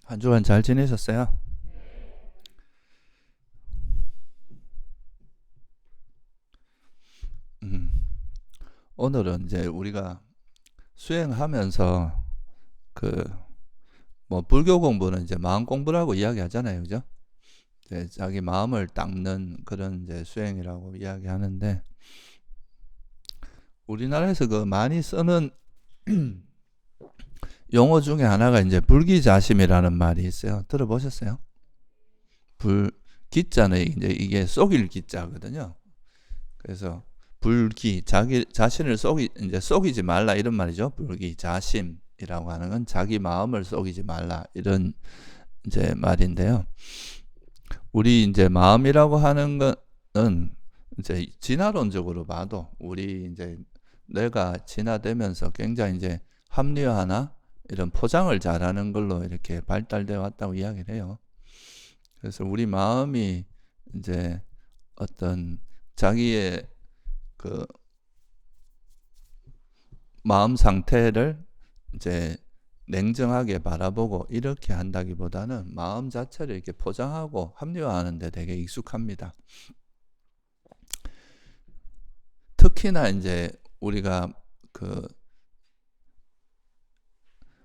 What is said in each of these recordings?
한 주간 잘 지내셨어요? 음, 오늘은 이제 우리가 수행하면서 그 뭐 불교 공부는 이제 마음 공부라고 이야기하잖아요, 그죠? 이제 자기 마음을 닦는 그런 이제 수행이라고 이야기하는데 우리나라에서 그 많이 쓰는 용어 중에 하나가 이제 불기자심이라는 말이 있어요. 들어보셨어요? 불 기자는 이제 이게 속일 기자거든요. 그래서 불기 자기 자신을 이제 속이지 말라 이런 말이죠. 불기자심이라고 하는 건 자기 마음을 속이지 말라 이런 이제 말인데요. 우리 이제 마음이라고 하는 거는 이제 진화론적으로 봐도 우리 이제 뇌가 진화되면서 굉장히 이제 합리화나 이런 포장을 잘하는 걸로 이렇게 발달되어 왔다고 이야기를 해요. 그래서 우리 마음이 이제 어떤 자기의 그 마음 상태를 이제 냉정하게 바라보고 이렇게 한다기보다는 마음 자체를 이렇게 포장하고 합리화하는 데 되게 익숙합니다. 특히나 이제 우리가 그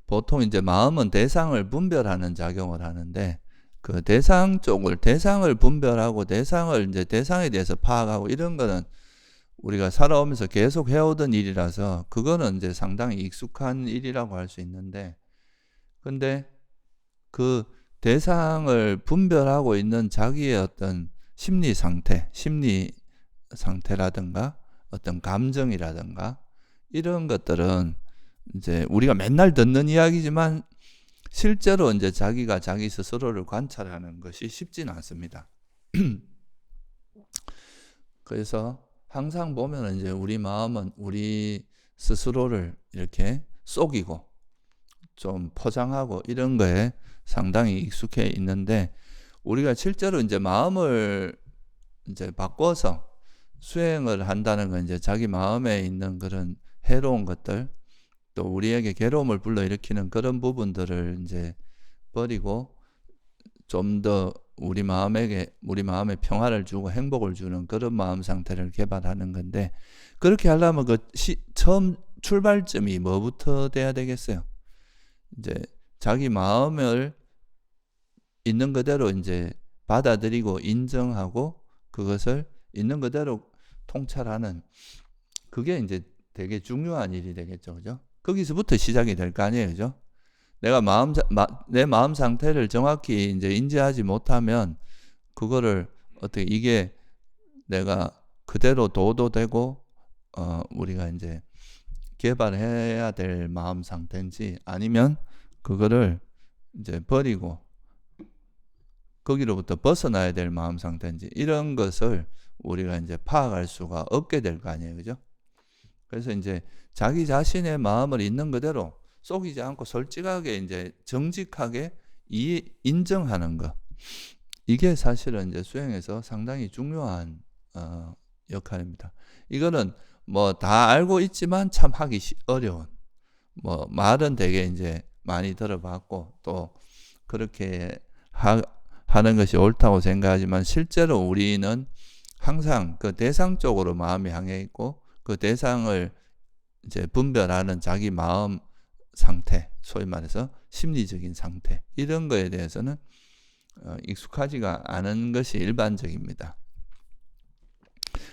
보통 이제 마음은 대상을 분별하는 작용을 하는데 그 대상을 분별하고 대상을 이제 대상에 대해서 파악하고 이런 거는 우리가 살아오면서 계속 해오던 일이라서 그거는 이제 상당히 익숙한 일이라고 할 수 있는데 근데 그 대상을 분별하고 있는 자기의 어떤 심리 상태라든가 어떤 감정이라든가 이런 것들은 이제 우리가 맨날 듣는 이야기지만 실제로 이제 자기가 자기 스스로를 관찰하는 것이 쉽지는 않습니다. 그래서 항상 보면 이제 우리 마음은 우리 스스로를 이렇게 속이고 좀 포장하고 이런 거에 상당히 익숙해 있는데 우리가 실제로 이제 마음을 이제 바꿔서 수행을 한다는 건 이제 자기 마음에 있는 그런 해로운 것들 또 우리에게 괴로움을 불러일으키는 그런 부분들을 이제 버리고 좀 더 우리 마음에 평화를 주고 행복을 주는 그런 마음 상태를 개발하는 건데 그렇게 하려면 처음 출발점이 뭐부터 돼야 되겠어요? 이제 자기 마음을 있는 그대로 이제 받아들이고 인정하고 그것을 있는 그대로 통찰하는 그게 이제 되게 중요한 일이 되겠죠, 그죠? 거기서부터 시작이 될 거 아니에요, 그죠? 내 마음 상태를 정확히 이제 인지하지 못하면 그거를 어떻게 이게 내가 그대로 둬도 되고 우리가 이제 개발해야 될 마음 상태인지 아니면 그거를 이제 버리고 거기로부터 벗어나야 될 마음 상태인지 이런 것을 우리가 이제 파악할 수가 없게 될 거 아니에요, 그죠? 그래서 이제 자기 자신의 마음을 있는 그대로 속이지 않고 솔직하게 이제 정직하게 인정하는 것. 이게 사실은 이제 수행에서 상당히 중요한 역할입니다. 이거는 뭐 다 알고 있지만 참 하기 어려운. 뭐 말은 되게 이제 많이 들어봤고 또 그렇게 하는 것이 옳다고 생각하지만 실제로 우리는 항상 그 대상 쪽으로 마음이 향해 있고 그 대상을 이제 분별하는 자기 마음 상태, 소위 말해서 심리적인 상태 이런 거에 대해서는 익숙하지가 않은 것이 일반적입니다.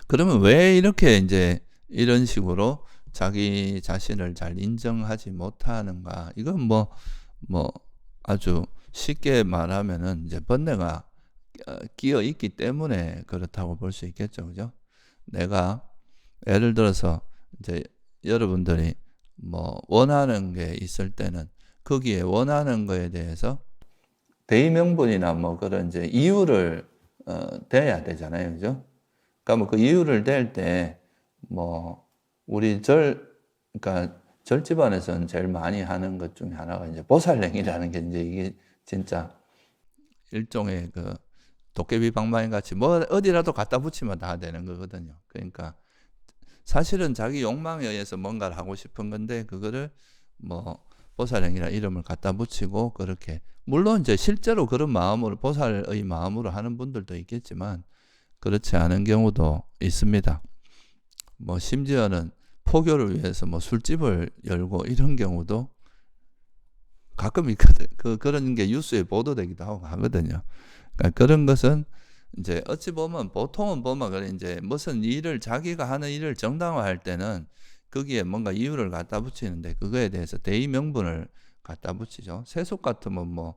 그러면 왜 이렇게 이제 이런 식으로 자기 자신을 잘 인정하지 못하는가? 이건 뭐 아주 쉽게 말하면은 이제 번뇌가 끼어 있기 때문에 그렇다고 볼 수 있겠죠, 그죠? 내가 예를 들어서 이제 여러분들이 뭐 원하는 게 있을 때는 거기에 원하는 거에 대해서 대의명분이나 뭐 그런 이제 이유를 대야 되잖아요, 그죠? 그러니까 뭐 그 이유를 댈 때 뭐 우리 그러니까 절집안에서는 제일 많이 하는 것 중에 하나가 이제 보살행이라는 게 이제 이게 진짜 일종의 그 도깨비 방망이 같이 뭐 어디라도 갖다 붙이면 다 되는 거거든요. 그러니까 사실은 자기 욕망에 의해서 뭔가를 하고 싶은 건데 그거를 뭐 보살행이라 이름을 갖다 붙이고 그렇게 물론 이제 실제로 그런 마음으로 보살의 마음으로 하는 분들도 있겠지만 그렇지 않은 경우도 있습니다. 뭐 심지어는 포교를 위해서 뭐 술집을 열고 이런 경우도 가끔 있거든. 그런 게 뉴스에 보도되기도 하고 하거든요. 그러니까 그런 것은 이제 어찌 보면 보통은 보면 그래 이제 무슨 일을 자기가 하는 일을 정당화할 때는 거기에 뭔가 이유를 갖다 붙이는데 그거에 대해서 대의 명분을 갖다 붙이죠. 세속 같으면 뭐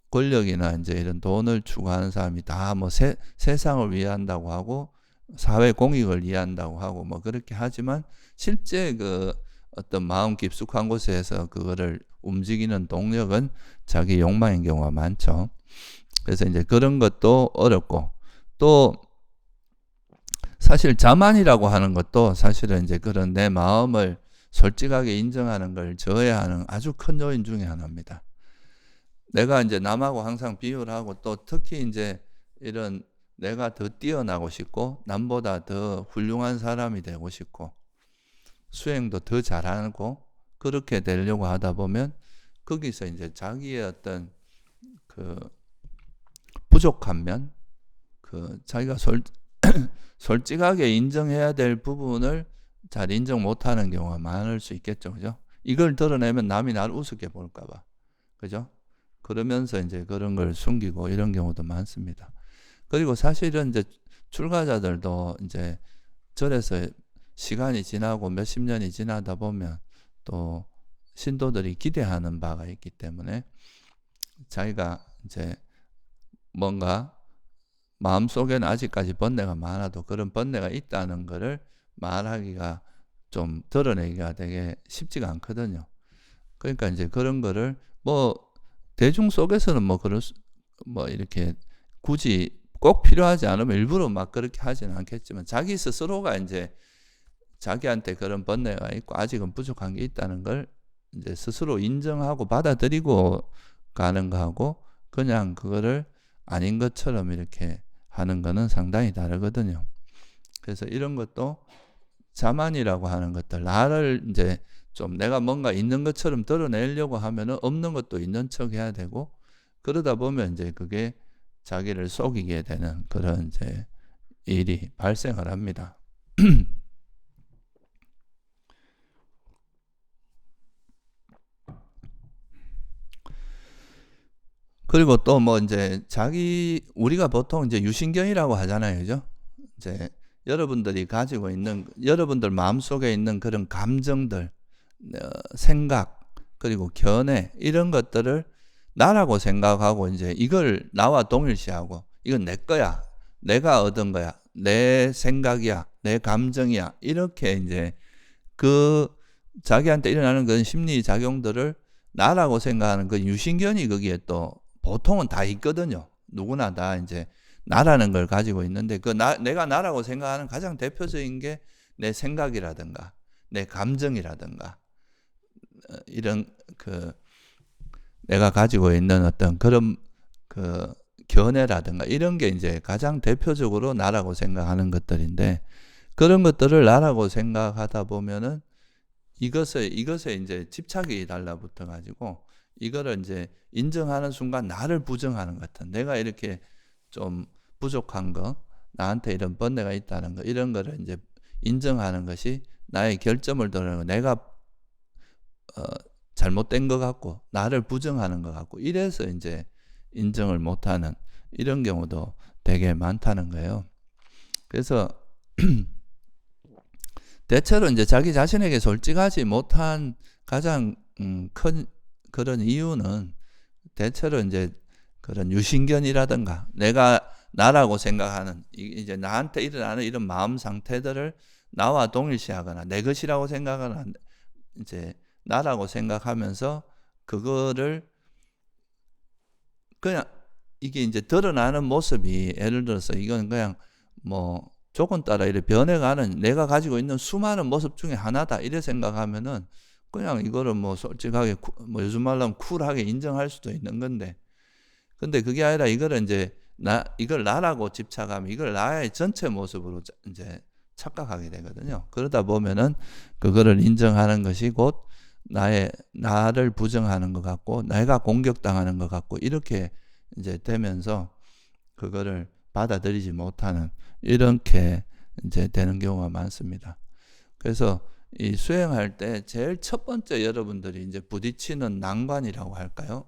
권력이나 이제 이런 돈을 추구하는 사람이 다 뭐 세상을 위한다고 하고 사회 공익을 위한다고 하고 뭐 그렇게 하지만 실제 그 어떤 마음 깊숙한 곳에서 그거를 움직이는 동력은 자기 욕망인 경우가 많죠. 그래서 이제 그런 것도 어렵고 또 사실 자만이라고 하는 것도 사실은 이제 그런 내 마음을 솔직하게 인정하는 걸 저해하는 아주 큰 요인 중에 하나입니다. 내가 이제 남하고 항상 비교를 하고 또 특히 이제 이런 내가 더 뛰어나고 싶고 남보다 더 훌륭한 사람이 되고 싶고 수행도 더 잘하고 그렇게 되려고 하다 보면 거기서 이제 자기의 어떤 그 부족한 면, 그 자기가 솔직하게 인정해야 될 부분을 잘 인정 못하는 경우가 많을 수 있겠죠, 그죠? 이걸 드러내면 남이 나를 우습게 볼까봐, 그죠? 그러면서 이제 그런 걸 숨기고 이런 경우도 많습니다. 그리고 사실은 이제 출가자들도 이제 절에서 시간이 지나고 몇십 년이 지나다 보면 또 신도들이 기대하는 바가 있기 때문에 자기가 이제 뭔가 마음속에는 아직까지 번뇌가 많아도 그런 번뇌가 있다는 것을 말하기가 좀 드러내기가 되게 쉽지가 않거든요. 그러니까 이제 그런 거를 뭐 대중 속에서는 뭐 이렇게 굳이 꼭 필요하지 않으면 일부러 막 그렇게 하지는 않겠지만 자기 스스로가 이제 자기한테 그런 번뇌가 있고 아직은 부족한 게 있다는 걸 이제 스스로 인정하고 받아들이고 가는 거하고 그냥 그거를 아닌 것처럼 이렇게 하는 거는 상당히 다르거든요. 그래서 이런 것도 자만이라고 하는 것들, 나를 이제 좀 내가 뭔가 있는 것처럼 드러내려고 하면은 없는 것도 있는 척 해야 되고 그러다 보면 이제 그게 자기를 속이게 되는 그런 이제 일이 발생을 합니다. 그리고 또 뭐 이제 우리가 보통 이제 유신경이라고 하잖아요. 그죠? 이제 여러분들이 가지고 있는, 여러분들 마음속에 있는 그런 감정들, 생각, 그리고 견해, 이런 것들을 나라고 생각하고 이제 이걸 나와 동일시하고 이건 내 거야. 내가 얻은 거야. 내 생각이야. 내 감정이야. 이렇게 이제 그 자기한테 일어나는 그런 심리 작용들을 나라고 생각하는 그 유신견이 거기에 또 보통은 다 있거든요. 누구나 다 이제 나라는 걸 가지고 있는데 내가 나라고 생각하는 가장 대표적인 게 내 생각이라든가 내 감정이라든가 이런 그 내가 가지고 있는 어떤 그런 그 견해라든가 이런 게 이제 가장 대표적으로 나라고 생각하는 것들인데 그런 것들을 나라고 생각하다 보면은 이것에 이제 집착이 달라붙어 가지고 이거를 이제 인정하는 순간 나를 부정하는 것 같은, 내가 이렇게 좀 부족한 거, 나한테 이런 번뇌가 있다는 거, 이런 거를 이제 인정하는 것이 나의 결점을 드러내고 내가 잘못된 것 같고 나를 부정하는 것 같고 이래서 이제 인정을 못하는 이런 경우도 되게 많다는 거예요. 그래서 대체로 이제 자기 자신에게 솔직하지 못한 가장 큰 그런 이유는 대체로 이제 그런 유신견이라든가 내가 나라고 생각하는 이제 나한테 일어나는 이런 마음 상태들을 나와 동일시하거나 내 것이라고 생각하거나 이제 나라고 생각하면서 그거를 그냥 이게 이제 드러나는 모습이 예를 들어서 이건 그냥 뭐 조건 따라 이렇게 변해가는 내가 가지고 있는 수많은 모습 중에 하나다 이래 생각하면은 그냥 이거를 뭐 솔직하게 뭐 요즘 말로 하면 쿨하게 인정할 수도 있는 건데 근데 그게 아니라 이거를 이제 이걸 나라고 집착하면 이걸 나의 전체 모습으로 이제 착각하게 되거든요. 그러다 보면은 그거를 인정하는 것이 곧 나를 부정하는 것 같고 내가 공격당하는 것 같고 이렇게 이제 되면서 그거를 받아들이지 못하는 이렇게 이제 되는 경우가 많습니다. 그래서 이 수행할 때 제일 첫 번째 여러분들이 이제 부딪히는 난관이라고 할까요?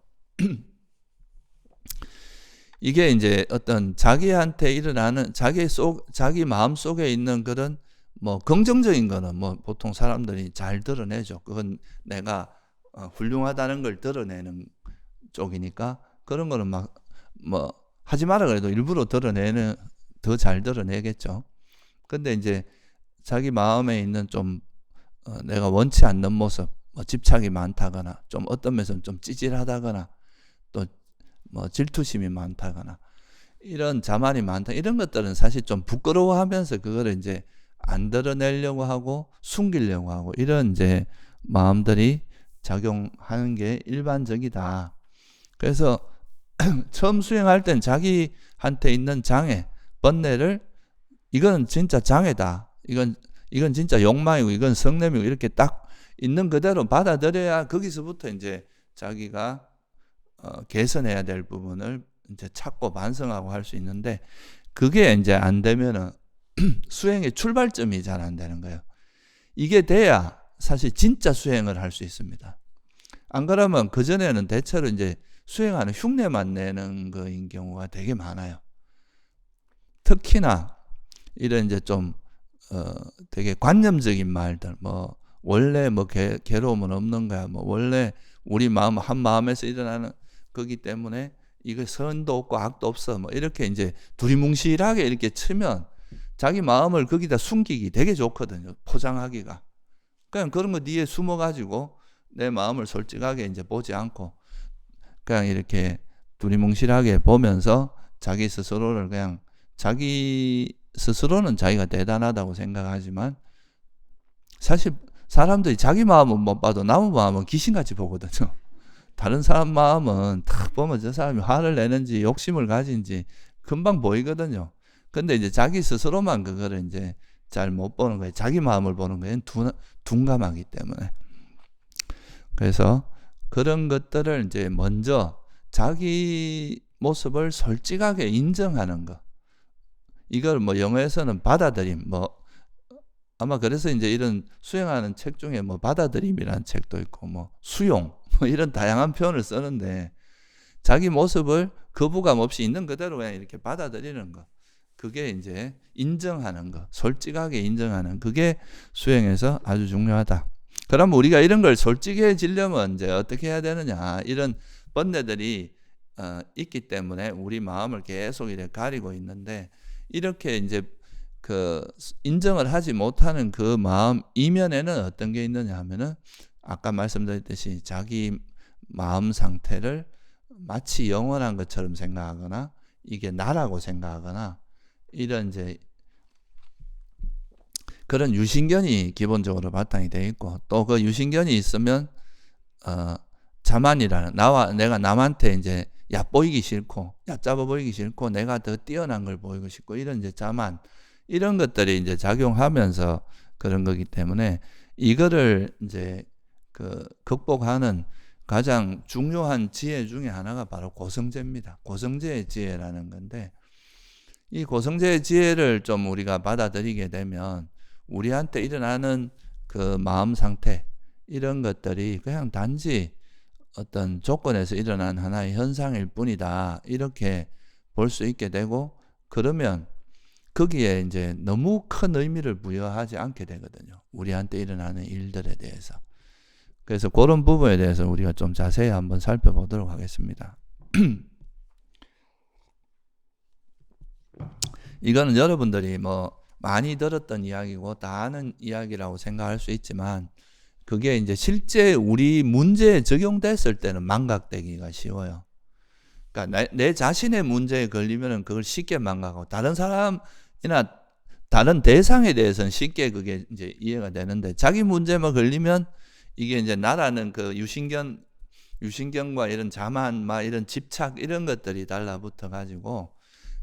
이게 이제 어떤 자기한테 일어나는 자기 마음 속에 있는 그런 뭐 긍정적인 거는 뭐 보통 사람들이 잘 드러내죠. 그건 내가 훌륭하다는 걸 드러내는 쪽이니까 그런 거는 막 뭐 하지 마라 그래도 일부러 드러내는 더 잘 드러내겠죠. 근데 이제 자기 마음에 있는 좀 내가 원치 않는 모습, 뭐 집착이 많다거나 좀 어떤 면에서는 좀 찌질하다거나 또 뭐 질투심이 많다거나 이런 자만이 많다 이런 것들은 사실 좀 부끄러워하면서 그거를 이제 안 드러내려고 하고 숨기려고 하고 이런 이제 마음들이 작용하는 게 일반적이다. 그래서 처음 수행할 땐 자기한테 있는 장애, 번뇌를 이건 진짜 장애다. 이건 진짜 욕망이고 이건 성냄이고 이렇게 딱 있는 그대로 받아들여야 거기서부터 이제 자기가 개선해야 될 부분을 이제 찾고 반성하고 할 수 있는데 그게 이제 안 되면은 수행의 출발점이 잘 안 되는 거예요. 이게 돼야 사실 진짜 수행을 할 수 있습니다. 안 그러면 그전에는 대체로 이제 수행하는 흉내만 내는 거인 경우가 되게 많아요. 특히나 이런 이제 좀 되게 관념적인 말들, 뭐 원래 뭐 괴로움은 없는 거야, 뭐 원래 우리 마음 한 마음에서 일어나는 거기 때문에 이거 선도 없고 악도 없어, 뭐 이렇게 이제 두리뭉실하게 이렇게 치면 자기 마음을 거기다 숨기기 되게 좋거든요. 포장하기가. 그냥 그런 거 뒤에 숨어가지고 내 마음을 솔직하게 이제 보지 않고 그냥 이렇게 두리뭉실하게 보면서 자기 스스로를 그냥 자기 스스로는 자기가 대단하다고 생각하지만 사실 사람들이 자기 마음은 못 봐도 남의 마음은 귀신같이 보거든요. 다른 사람 마음은 딱 보면 저 사람이 화를 내는지 욕심을 가진지 금방 보이거든요. 근데 이제 자기 스스로만 그거를 이제 잘 못 보는 거예요. 자기 마음을 보는 거예요. 둔감하기 때문에. 그래서 그런 것들을 이제 먼저 자기 모습을 솔직하게 인정하는 거. 이걸 뭐 영어에서는 받아들임, 뭐 아마 그래서 이제 이런 수행하는 책 중에 뭐 받아들임이라는 책도 있고 뭐 수용 뭐 이런 다양한 표현을 쓰는데 자기 모습을 거부감 없이 있는 그대로 그냥 이렇게 받아들이는 거. 그게 이제 인정하는 거, 솔직하게 인정하는 그게 수행에서 아주 중요하다. 그럼 우리가 이런 걸 솔직해지려면 이제 어떻게 해야 되느냐? 이런 번뇌들이 있기 때문에 우리 마음을 계속 이렇게 가리고 있는데 이렇게 이제 그 인정을 하지 못하는 그 마음 이면에는 어떤 게 있느냐 하면은 아까 말씀드렸듯이 자기 마음 상태를 마치 영원한 것처럼 생각하거나 이게 나라고 생각하거나 이런 이제 그런 유신견이 기본적으로 바탕이 되어 있고 또 그 유신견이 있으면 자만이라는 내가 남한테 이제 얕보이기 싫고 얕잡아 보이기 싫고 내가 더 뛰어난 걸 보이고 싶고 이런 이제 자만 이런 것들이 이제 작용하면서 그런 거기 때문에 이거를 이제 그 극복하는 가장 중요한 지혜 중에 하나가 바로 고성제입니다. 고성제의 지혜라는 건데 이 고성제의 지혜를 좀 우리가 받아들이게 되면 우리한테 일어나는 그 마음 상태 이런 것들이 그냥 단지 어떤 조건에서 일어난 하나의 현상일 뿐이다. 이렇게 볼 수 있게 되고 그러면 거기에 이제 너무 큰 의미를 부여하지 않게 되거든요. 우리한테 일어나는 일들에 대해서. 그래서 그런 부분에 대해서 우리가 좀 자세히 한번 살펴보도록 하겠습니다. 이거는 여러분들이 뭐 많이 들었던 이야기고 다 아는 이야기라고 생각할 수 있지만 그게 이제 실제 우리 문제에 적용됐을 때는 망각되기가 쉬워요. 그러니까 내 자신의 문제에 걸리면은 그걸 쉽게 망각하고 다른 사람이나 다른 대상에 대해서는 쉽게 그게 이제 이해가 되는데 자기 문제만 걸리면 이게 이제 나라는 그 유신경과 이런 자만, 이런 집착 이런 것들이 달라붙어 가지고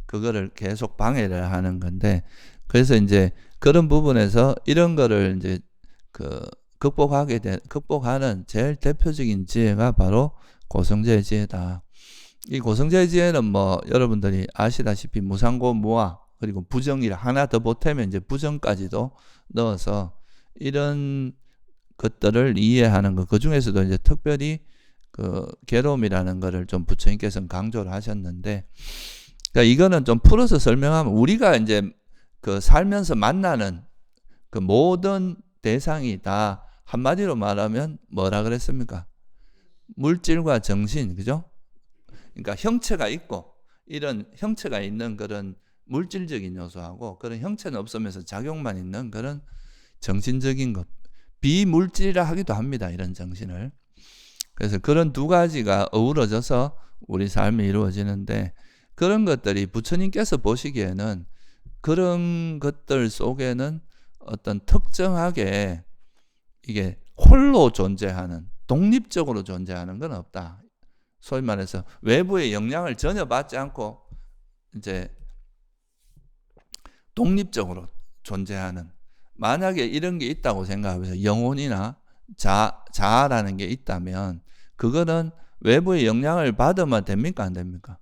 그거를 계속 방해를 하는 건데 그래서 이제 그런 부분에서 이런 거를 이제 극복하는 제일 대표적인 지혜가 바로 고성제의 지혜다. 이 고성제의 지혜는 뭐 여러분들이 아시다시피 무상고 무아 그리고 부정이라 하나 더 보태면 이제 부정까지도 넣어서 이런 것들을 이해하는 것. 그 중에서도 이제 특별히 괴로움이라는 거를 좀 부처님께서는 강조를 하셨는데, 그러니까 이거는 좀 풀어서 설명하면 우리가 이제 살면서 만나는 모든 대상이 다 한마디로 말하면 뭐라 그랬습니까? 물질과 정신, 그죠? 그러니까 형체가 있고 이런 형체가 있는 그런 물질적인 요소하고 그런 형체는 없으면서 작용만 있는 그런 정신적인 것, 비물질이라 하기도 합니다. 이런 정신을. 그래서 그런 두 가지가 어우러져서 우리 삶이 이루어지는데, 그런 것들이 부처님께서 보시기에는 그런 것들 속에는 어떤 특정하게 이게 홀로 존재하는, 독립적으로 존재하는 건 없다. 소위 말해서 외부의 영향을 전혀 받지 않고 이제 독립적으로 존재하는, 만약에 이런 게 있다고 생각하면서 영혼이나 자아라는 게 있다면 그거는 외부의 영향을 받으면 됩니까? 안 됩니까?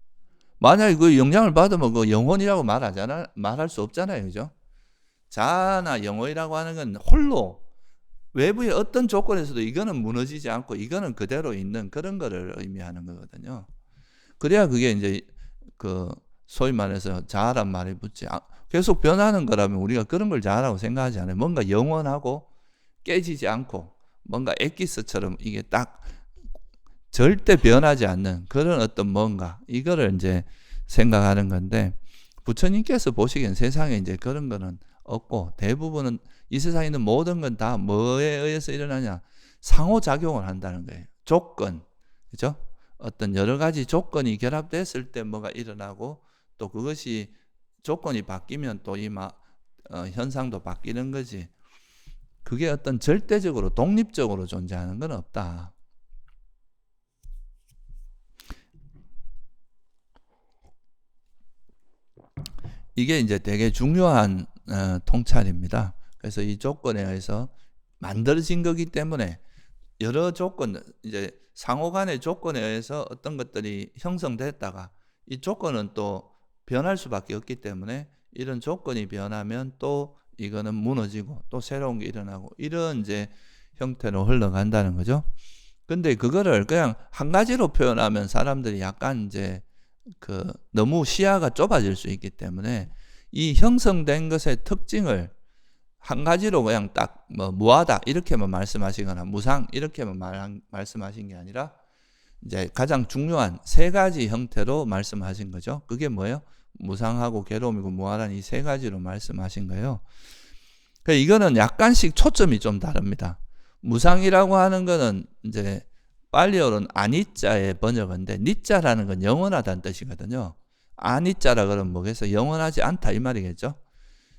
만약에 그 영향을 받으면 그 영혼이라고 말할 수 없잖아요. 그죠? 자아나 영혼이라고 하는 건 홀로 외부의 어떤 조건에서도 이거는 무너지지 않고 이거는 그대로 있는 그런 거를 의미하는 거거든요. 그래야 그게 이제 소위 말해서 자아란 말이 붙지. 계속 변하는 거라면 우리가 그런 걸 자아라고 생각하지 않아요. 뭔가 영원하고 깨지지 않고 뭔가 엑기스처럼 이게 딱 절대 변하지 않는 그런 어떤 뭔가, 이거를 이제 생각하는 건데, 부처님께서 보시기엔 세상에 이제 그런 거는 없고 대부분은 이 세상에 있는 모든 건 다 뭐에 의해서 일어나냐? 상호작용을 한다는 거예요. 조건, 그죠? 어떤 여러 가지 조건이 결합됐을 때 뭐가 일어나고 또 그것이 조건이 바뀌면 또 이 현상도 바뀌는 거지. 그게 어떤 절대적으로 독립적으로 존재하는 건 없다. 이게 이제 되게 중요한 통찰입니다. 그래서 이 조건에 의해서 만들어진 거기 때문에 여러 조건, 이제 상호 간의 조건에 의해서 어떤 것들이 형성됐다가 이 조건은 또 변할 수밖에 없기 때문에 이런 조건이 변하면 또 이거는 무너지고 또 새로운 게 일어나고 이런 이제 형태로 흘러간다는 거죠. 근데 그거를 그냥 한 가지로 표현하면 사람들이 약간 이제 너무 시야가 좁아질 수 있기 때문에 이 형성된 것의 특징을 한 가지로 그냥 딱 무하다 이렇게만 말씀하시거나 무상 이렇게만 말씀하신 게 아니라 이제 가장 중요한 세 가지 형태로 말씀하신 거죠. 그게 뭐예요? 무상하고 괴로움이고 무하다는 이 세 가지로 말씀하신 거예요. 그러니까 이거는 약간씩 초점이 좀 다릅니다. 무상이라고 하는 거는 이제 빨리어로는 아니자의 번역인데, 니자라는 건 영원하다는 뜻이거든요. 아니자라 그러면 뭐겠어요? 영원하지 않다 이 말이겠죠.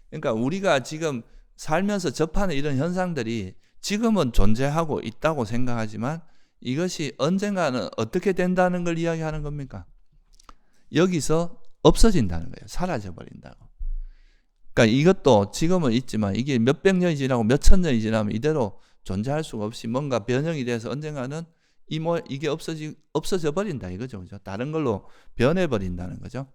그러니까 우리가 지금 살면서 접하는 이런 현상들이 지금은 존재하고 있다고 생각하지만 이것이 언젠가는 어떻게 된다는 걸 이야기하는 겁니까? 여기서 없어진다는 거예요. 사라져버린다고. 그러니까 이것도 지금은 있지만 이게 몇백 년이 지나고 몇천 년이 지나면 이대로 존재할 수가 없이 뭔가 변형이 돼서 언젠가는 이게 없어져 버린다 이거죠. 그죠? 다른 걸로 변해버린다는 거죠.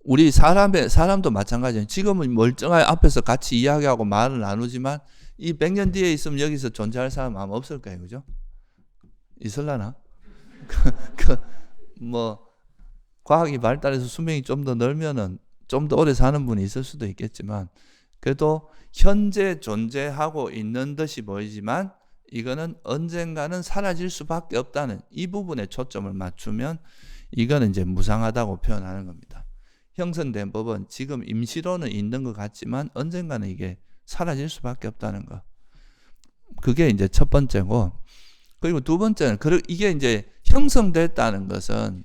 우리 사람도 마찬가지예요. 지금은 멀쩡하게 앞에서 같이 이야기하고 말을 나누지만 이 100년 뒤에 있으면 여기서 존재할 사람 아마 없을 거예요. 그죠? 있을라나? 과학이 발달해서 수명이 좀 더 늘면은 좀 더 오래 사는 분이 있을 수도 있겠지만, 그래도 현재 존재하고 있는 듯이 보이지만 이거는 언젠가는 사라질 수밖에 없다는 이 부분에 초점을 맞추면 이거는 이제 무상하다고 표현하는 겁니다. 형성된 법은 지금 임시로는 있는 것 같지만 언젠가는 이게 사라질 수밖에 없다는 거. 그게 이제 첫 번째고, 그리고 두 번째는 이게 이제 형성됐다는 것은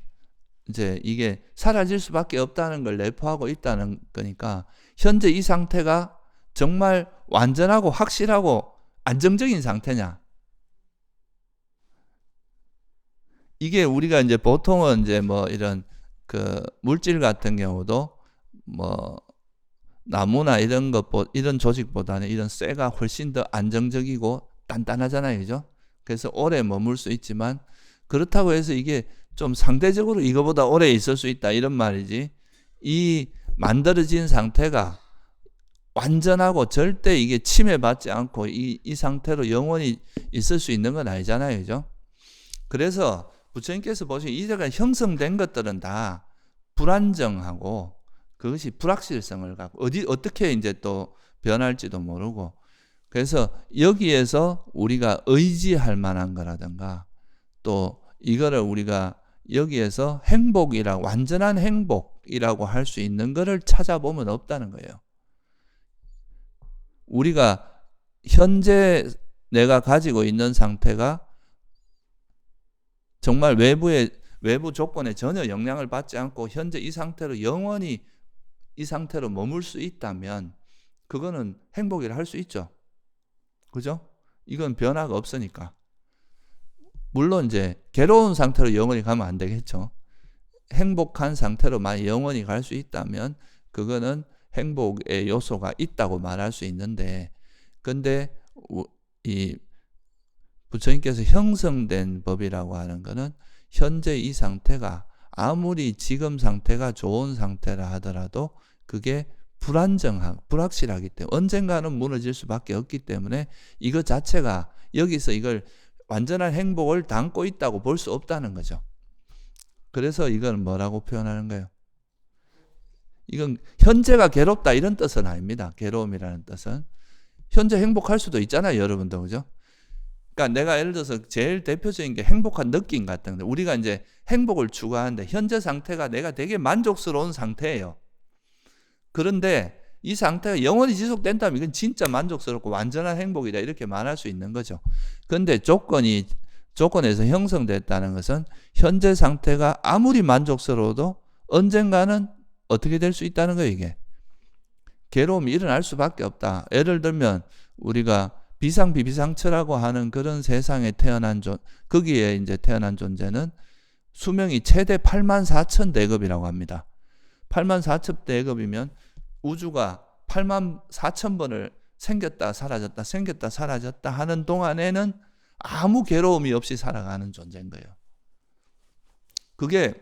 이제 이게 사라질 수밖에 없다는 걸 내포하고 있다는 거니까 현재 이 상태가 정말 완전하고 확실하고 안정적인 상태냐? 이게 우리가 이제 보통은 이제 이런 물질 같은 경우도 나무나 이런 조직보다는 이런 쇠가 훨씬 더 안정적이고 단단하잖아요. 그죠? 그래서 오래 머물 수 있지만, 그렇다고 해서 이게 좀 상대적으로 이거보다 오래 있을 수 있다 이런 말이지, 이 만들어진 상태가 완전하고 절대 이게 침해받지 않고 이 상태로 영원히 있을 수 있는 건 아니잖아요. 그죠? 그래서 부처님께서 보시면 이제가 형성된 것들은 다 불안정하고 그것이 불확실성을 갖고 어떻게 이제 또 변할지도 모르고, 그래서 여기에서 우리가 의지할 만한 거라든가 또 이거를 우리가 여기에서 행복이라고, 완전한 행복이라고 할 수 있는 거를 찾아보면 없다는 거예요. 우리가 현재 내가 가지고 있는 상태가 정말 외부 조건에 전혀 영향을 받지 않고 현재 이 상태로 영원히 이 상태로 머물 수 있다면 그거는 행복이라 할 수 있죠. 그죠? 이건 변화가 없으니까. 물론 이제 괴로운 상태로 영원히 가면 안 되겠죠. 행복한 상태로만 영원히 갈 수 있다면 그거는 행복의 요소가 있다고 말할 수 있는데, 근데 이 부처님께서 형성된 법이라고 하는 거는 현재 이 상태가 아무리 지금 상태가 좋은 상태라 하더라도 그게 불확실하기 때문에 언젠가는 무너질 수밖에 없기 때문에 이것 자체가 여기서 이걸 완전한 행복을 담고 있다고 볼 수 없다는 거죠. 그래서 이건 뭐라고 표현하는 거예요? 이건 현재가 괴롭다 이런 뜻은 아닙니다. 괴로움이라는 뜻은 현재 행복할 수도 있잖아요, 여러분도. 그죠? 그러니까 내가 예를 들어서 제일 대표적인 게 행복한 느낌 같은 건데, 우리가 이제 행복을 추구하는데 현재 상태가 내가 되게 만족스러운 상태예요. 그런데 이 상태가 영원히 지속된다면 이건 진짜 만족스럽고 완전한 행복이다 이렇게 말할 수 있는 거죠. 그런데 조건에서 형성됐다는 것은 현재 상태가 아무리 만족스러워도 언젠가는 어떻게 될 수 있다는 거예요. 이게 괴로움이 일어날 수밖에 없다. 예를 들면 우리가 비상비비상처라고 하는 그런 세상에 거기에 이제 태어난 존재는 수명이 최대 84,000대급이라고 합니다. 84,000대급이면 우주가 84,000번을 생겼다 사라졌다 생겼다 사라졌다 하는 동안에는 아무 괴로움이 없이 살아가는 존재인 거예요. 그게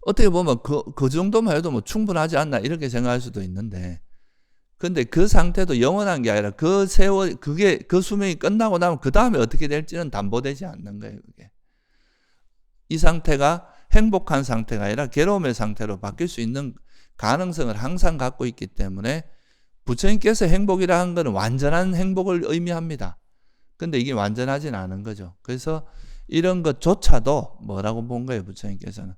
어떻게 보면 그 정도만 해도 뭐 충분하지 않나 이렇게 생각할 수도 있는데, 근데 그 상태도 영원한 게 아니라 그 수명이 끝나고 나면 그 다음에 어떻게 될지는 담보되지 않는 거예요. 그게 이 상태가 행복한 상태가 아니라 괴로움의 상태로 바뀔 수 있는 가능성을 항상 갖고 있기 때문에 부처님께서 행복이라 한 것은 완전한 행복을 의미합니다. 근데 이게 완전하진 않은 거죠. 그래서 이런 것조차도 뭐라고 본 거예요, 부처님께서는?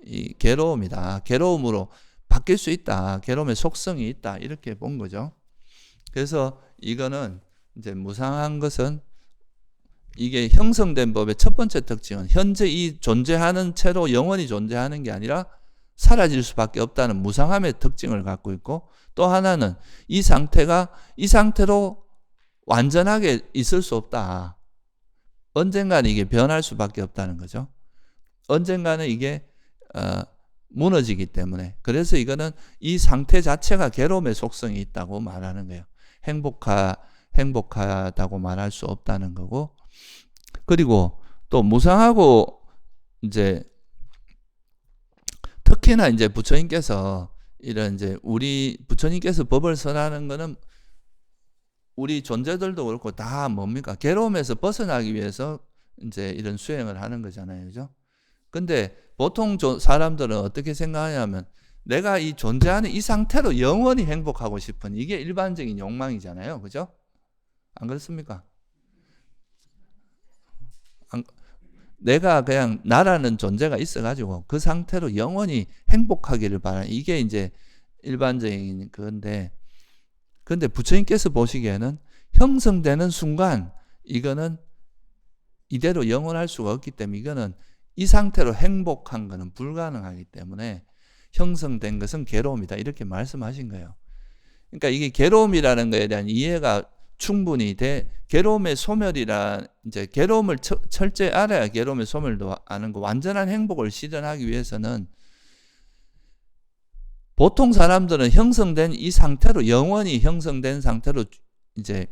이 괴로움이다. 괴로움으로 바뀔 수 있다. 괴로움의 속성이 있다. 이렇게 본 거죠. 그래서 이거는 이제 무상한 것은 이게 형성된 법의 첫 번째 특징은 현재 이 존재하는 채로 영원히 존재하는 게 아니라 사라질 수밖에 없다는 무상함의 특징을 갖고 있고, 또 하나는 이 상태로 완전하게 있을 수 없다. 언젠가는 이게 변할 수밖에 없다는 거죠. 언젠가는 이게 무너지기 때문에, 그래서 이거는 이 상태 자체가 괴로움의 속성이 있다고 말하는 거예요. 행복하다고 말할 수 없다는 거고, 그리고 또 무상하고 이제 특히나 이제 부처님께서 부처님께서 법을 설하는 거는 우리 존재들도 그렇고 다 뭡니까? 괴로움에서 벗어나기 위해서 이제 이런 수행을 하는 거잖아요. 그죠? 근데 보통 사람들은 어떻게 생각하냐면 내가 이 존재하는 이 상태로 영원히 행복하고 싶은 이게 일반적인 욕망이잖아요. 그죠? 안 그렇습니까? 내가 그냥 나라는 존재가 있어가지고 그 상태로 영원히 행복하기를 바라는 이게 이제 일반적인 건데, 근데 부처님께서 보시기에는 형성되는 순간 이거는 이대로 영원할 수가 없기 때문에 이거는 이 상태로 행복한 것은 불가능하기 때문에 형성된 것은 괴로움이다 이렇게 말씀하신 거예요. 그러니까 이게 괴로움이라는 것에 대한 이해가 충분히 괴로움의 이제 괴로움을 철저히 알아야 괴로움의 소멸도 아는 거. 완전한 행복을 실현하기 위해서는 보통 사람들은 형성된 이 상태로 영원히 형성된 상태로 이제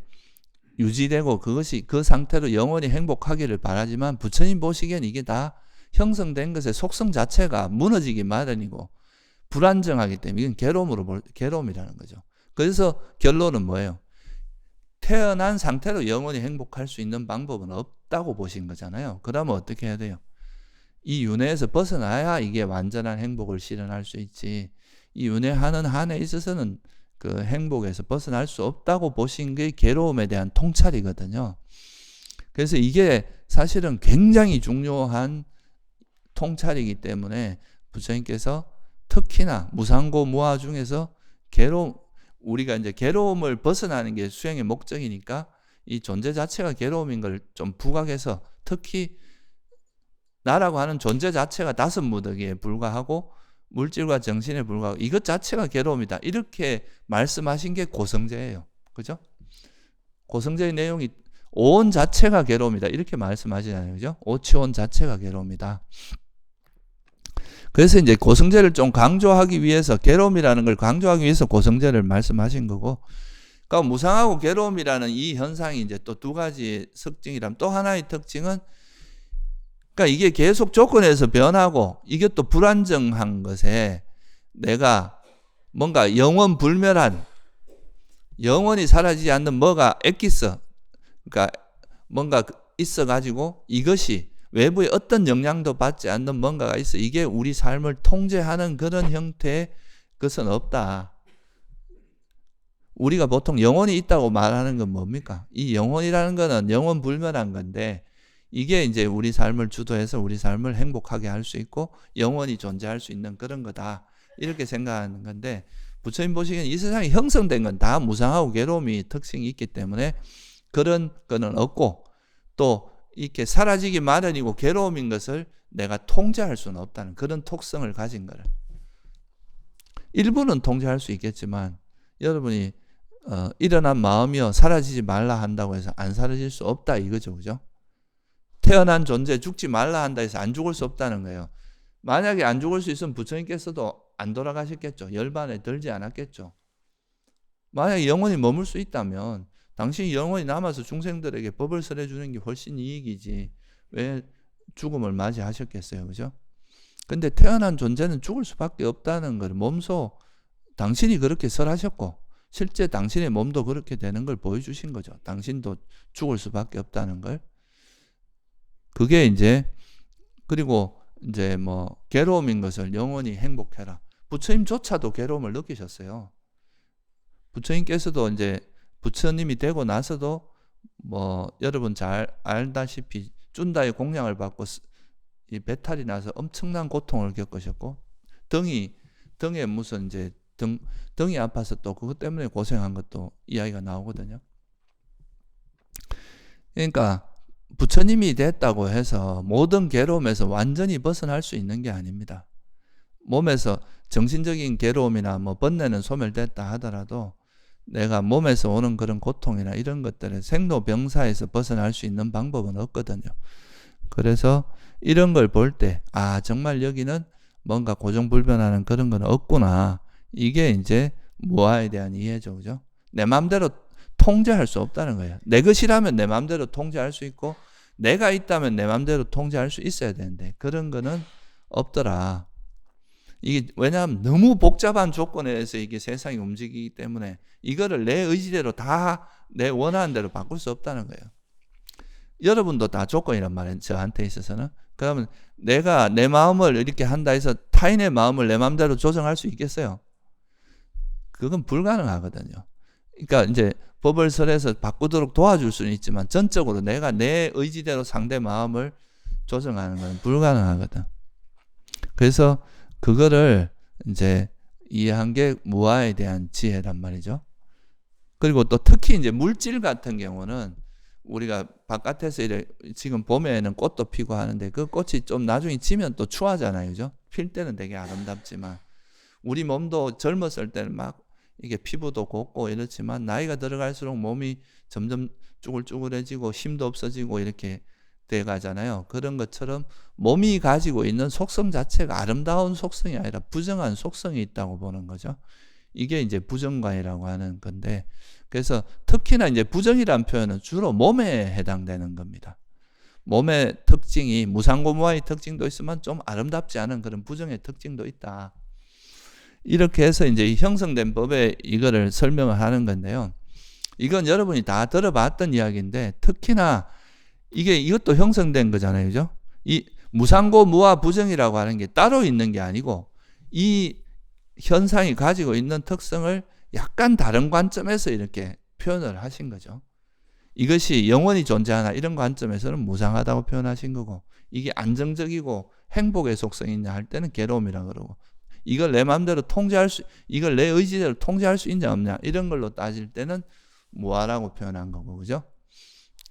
유지되고 그것이 그 상태로 영원히 행복하기를 바라지만 부처님 보시기엔 이게 다 형성된 것의 속성 자체가 무너지기 마련이고 불안정하기 때문에 이건 괴로움이라는 거죠. 그래서 결론은 뭐예요? 태어난 상태로 영원히 행복할 수 있는 방법은 없다고 보신 거잖아요. 그러면 어떻게 해야 돼요? 이 윤회에서 벗어나야 이게 완전한 행복을 실현할 수 있지. 이 윤회하는 한에 있어서는 그 행복에서 벗어날 수 없다고 보신 게 괴로움에 대한 통찰이거든요. 그래서 이게 사실은 굉장히 중요한 통찰이기 때문에 부처님께서 특히나 무상고 무아 중에서 우리가 이제 괴로움을 벗어나는 게 수행의 목적이니까 이 존재 자체가 괴로움인 걸 좀 부각해서 특히 나라고 하는 존재 자체가 다섯 무더기에 불과하고 물질과 정신에 불과하고 이것 자체가 괴로움이다. 이렇게 말씀하신 게 고성제예요. 그죠? 고성제의 내용이 온 자체가 괴로움이다. 이렇게 말씀하시잖아요. 그죠? 오치온 자체가 괴로움이다. 그래서 이제 고성제를 좀 강조하기 위해서 괴로움이라는 걸 강조하기 위해서 고성제를 말씀하신 거고, 그러니까 무상하고 괴로움이라는 이 현상이 이제 또 두 가지의 특징이라면 또 하나의 특징은 그러니까 이게 계속 조건에서 변하고 이게 또 불안정한 것에 내가 뭔가 영원 불멸한 영원히 사라지지 않는 뭐가 엑기스 그러니까 뭔가 있어 가지고 이것이 외부의 어떤 영향도 받지 않는 뭔가가 있어. 이게 우리 삶을 통제하는 그런 형태의 것은 없다. 우리가 보통 영혼이 있다고 말하는 건 뭡니까? 이 영혼이라는 거는 영원 불멸한 건데 이게 이제 우리 삶을 주도해서 우리 삶을 행복하게 할 수 있고 영원히 존재할 수 있는 그런 거다. 이렇게 생각하는 건데 부처님 보시기엔 이 세상에 형성된 건 다 무상하고 괴로움이 특징이 있기 때문에 그런 거는 없고 또 이렇게 사라지기 마련이고 괴로움인 것을 내가 통제할 수는 없다는 그런 특성을 가진 거를. 일부는 통제할 수 있겠지만 여러분이 일어난 마음이요 사라지지 말라 한다고 해서 안 사라질 수 없다 이거죠. 그죠? 태어난 존재 죽지 말라 한다 해서 안 죽을 수 없다는 거예요. 만약에 안 죽을 수 있으면 부처님께서도 안 돌아가셨겠죠. 열반에 들지 않았겠죠. 만약에 영원히 머물 수 있다면 당신이 영원히 남아서 중생들에게 법을 설해주는 게 훨씬 이익이지 왜 죽음을 맞이하셨겠어요. 그죠? 근데 태어난 존재는 죽을 수밖에 없다는 걸 몸소 당신이 그렇게 설하셨고 실제 당신의 몸도 그렇게 되는 걸 보여주신 거죠. 당신도 죽을 수밖에 없다는 걸. 그게 이제 그리고 이제 뭐 괴로움인 것을 영원히 행복해라. 부처님조차도 괴로움을 느끼셨어요. 부처님께서도 이제 부처님이 되고 나서도 뭐 여러분 잘 알다시피 쭌다의 공양을 받고 이 배탈이 나서 엄청난 고통을 겪으셨고 등에 무슨 이제 등이 아파서 또 그것 때문에 고생한 것도 이야기가 나오거든요. 그러니까 부처님이 됐다고 해서 모든 괴로움에서 완전히 벗어날 수 있는 게 아닙니다. 몸에서 정신적인 괴로움이나 뭐 번뇌는 소멸됐다 하더라도 내가 몸에서 오는 그런 고통이나 이런 것들을 생로병사에서 벗어날 수 있는 방법은 없거든요. 그래서 이런 걸 볼 때 정말 여기는 뭔가 고정불변하는 그런 건 없구나. 이게 이제 무아에 대한 이해죠. 그죠? 내 마음대로 통제할 수 없다는 거예요. 내 것이라면 내 마음대로 통제할 수 있고 내가 있다면 내 마음대로 통제할 수 있어야 되는데 그런 거는 없더라. 이게 왜냐하면 너무 복잡한 조건에서 이게 세상이 움직이기 때문에 이거를 내 의지대로 다 내 원하는 대로 바꿀 수 없다는 거예요. 여러분도 다 조건이란 말이에요. 저한테 있어서는. 그러면 내가 내 마음을 이렇게 한다 해서 타인의 마음을 내 마음대로 조정할 수 있겠어요? 그건 불가능하거든요. 그러니까 이제 법을 설해서 바꾸도록 도와줄 수는 있지만 전적으로 내가 내 의지대로 상대 마음을 조정하는 건 불가능하거든. 그래서 그거를 이제 이해한 게 무아에 대한 지혜란 말이죠. 그리고 또 특히 이제 물질 같은 경우는 우리가 바깥에서 지금 봄에는 꽃도 피고 하는데 그 꽃이 좀 나중에 지면 또 추하잖아요. 그죠? 필 때는 되게 아름답지만 우리 몸도 젊었을 때는 막 이게 피부도 곱고 이렇지만 나이가 들어갈수록 몸이 점점 쭈글쭈글해지고 힘도 없어지고 이렇게 돼 가잖아요. 그런 것처럼 몸이 가지고 있는 속성 자체가 아름다운 속성이 아니라 부정한 속성이 있다고 보는 거죠. 이게 이제 부정관이라고 하는 건데, 그래서 특히나 이제 부정이라는 표현은 주로 몸에 해당되는 겁니다. 몸의 특징이 무상고무화의 특징도 있으면 좀 아름답지 않은 그런 부정의 특징도 있다. 이렇게 해서 이제 형성된 법에 이거를 설명을 하는 건데요. 이건 여러분이 다 들어봤던 이야기인데, 특히나 이것도 형성된 거잖아요. 그죠? 이 무상고 무화 부정이라고 하는 게 따로 있는 게 아니고, 이 현상이 가지고 있는 특성을 약간 다른 관점에서 이렇게 표현을 하신 거죠. 이것이 영원히 존재하나 이런 관점에서는 무상하다고 표현하신 거고, 이게 안정적이고 행복의 속성이 있냐 할 때는 괴로움이라고 그러고, 이걸 내 마음대로 이걸 내 의지대로 통제할 수 있냐 없냐 이런 걸로 따질 때는 무아라고 표현한 거고, 그죠?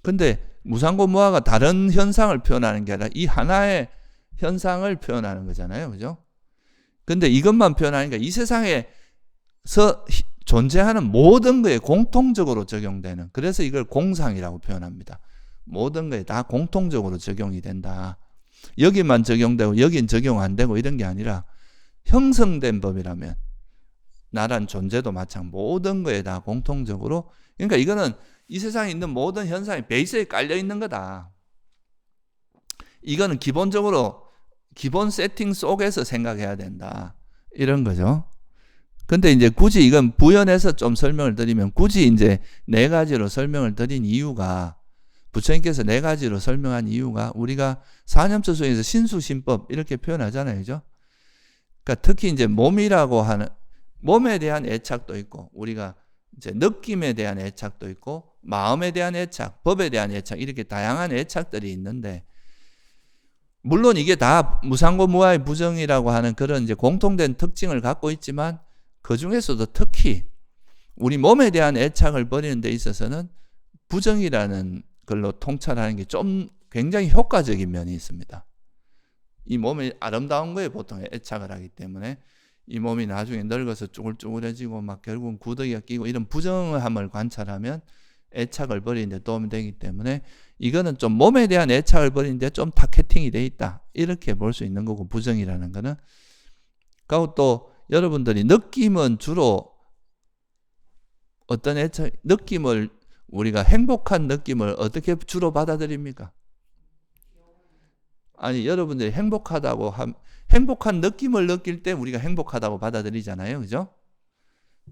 근데 무상고 무아가 다른 현상을 표현하는 게 아니라 이 하나의 현상을 표현하는 거잖아요. 그죠? 근데 이것만 표현하니까 이 세상에서 존재하는 모든 거에 공통적으로 적용되는, 그래서 이걸 공상이라고 표현합니다. 모든 거에 다 공통적으로 적용이 된다. 여기만 적용되고 여긴 적용 안 되고 이런 게 아니라 형성된 법이라면 나란 존재도 마찬가지 모든 거에 다 공통적으로, 그러니까 이거는 이 세상에 있는 모든 현상이 베이스에 깔려 있는 거다. 이거는 기본적으로 기본 세팅 속에서 생각해야 된다. 이런 거죠. 근데 이제 굳이 이건 부연해서 좀 설명을 드리면, 굳이 이제 네 가지로 설명을 드린 이유가, 부처님께서 네 가지로 설명한 이유가, 우리가 사념처 중에서 신수신법 이렇게 표현하잖아요. 그죠? 그러니까 특히 이제 몸이라고 하는, 몸에 대한 애착도 있고, 우리가 이제 느낌에 대한 애착도 있고, 마음에 대한 애착, 법에 대한 애착, 이렇게 다양한 애착들이 있는데, 물론 이게 다 무상고 무아의 부정이라고 하는 그런 이제 공통된 특징을 갖고 있지만, 그 중에서도 특히 우리 몸에 대한 애착을 버리는 데 있어서는 부정이라는 걸로 통찰하는 게 좀 굉장히 효과적인 면이 있습니다. 이 몸이 아름다운 거에 보통 애착을 하기 때문에 이 몸이 나중에 늙어서 쭈글쭈글해지고 막 결국은 구더기가 끼고 이런 부정함을 관찰하면 애착을 버리는 데 도움이 되기 때문에, 이거는 좀 몸에 대한 애착을 버리는 데 좀 타겟팅이 돼 있다. 이렇게 볼 수 있는 거고, 부정이라는 거는. 그리고 또 여러분들이 느낌은 주로 어떤 애착, 느낌을, 우리가 행복한 느낌을 어떻게 주로 받아들입니까? 아니, 여러분들이 행복한 느낌을 느낄 때 우리가 행복하다고 받아들이잖아요. 그죠?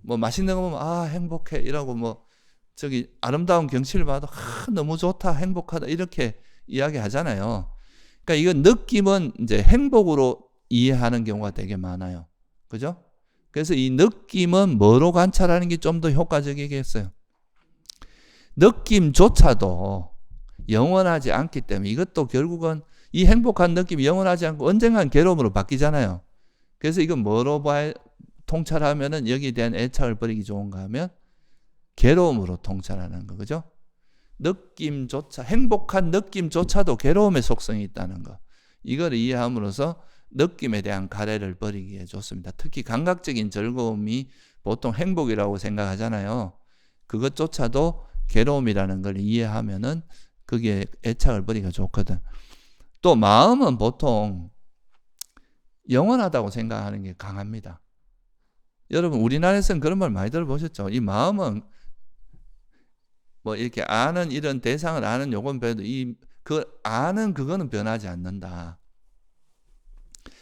뭐 맛있는 거 보면 아 행복해 이러고, 뭐 저기 아름다운 경치를 봐도 너무 좋다 행복하다 이렇게 이야기하잖아요. 그러니까 이건 느낌은 이제 행복으로 이해하는 경우가 되게 많아요. 그죠? 그래서 이 느낌은 뭐로 관찰하는 게 좀 더 효과적이겠어요? 느낌조차도 영원하지 않기 때문에, 이것도 결국은 이 행복한 느낌이 영원하지 않고 언젠간 괴로움으로 바뀌잖아요. 그래서 이건 뭐로 통찰하면은 여기에 대한 애착을 버리기 좋은가 하면 괴로움으로 통찰하는 거, 그죠? 행복한 느낌조차도 괴로움의 속성이 있다는 거. 이걸 이해함으로써 느낌에 대한 가래를 버리기에 좋습니다. 특히 감각적인 즐거움이 보통 행복이라고 생각하잖아요. 그것조차도 괴로움이라는 걸 이해하면은 그게 애착을 버리기가 좋거든. 또 마음은 보통 영원하다고 생각하는 게 강합니다. 여러분 우리나라에서는 그런 말 많이 들어보셨죠? 이 마음은 뭐 이렇게 아는 이런 대상을 아는 요건 배워도 아는 그거는 변하지 않는다.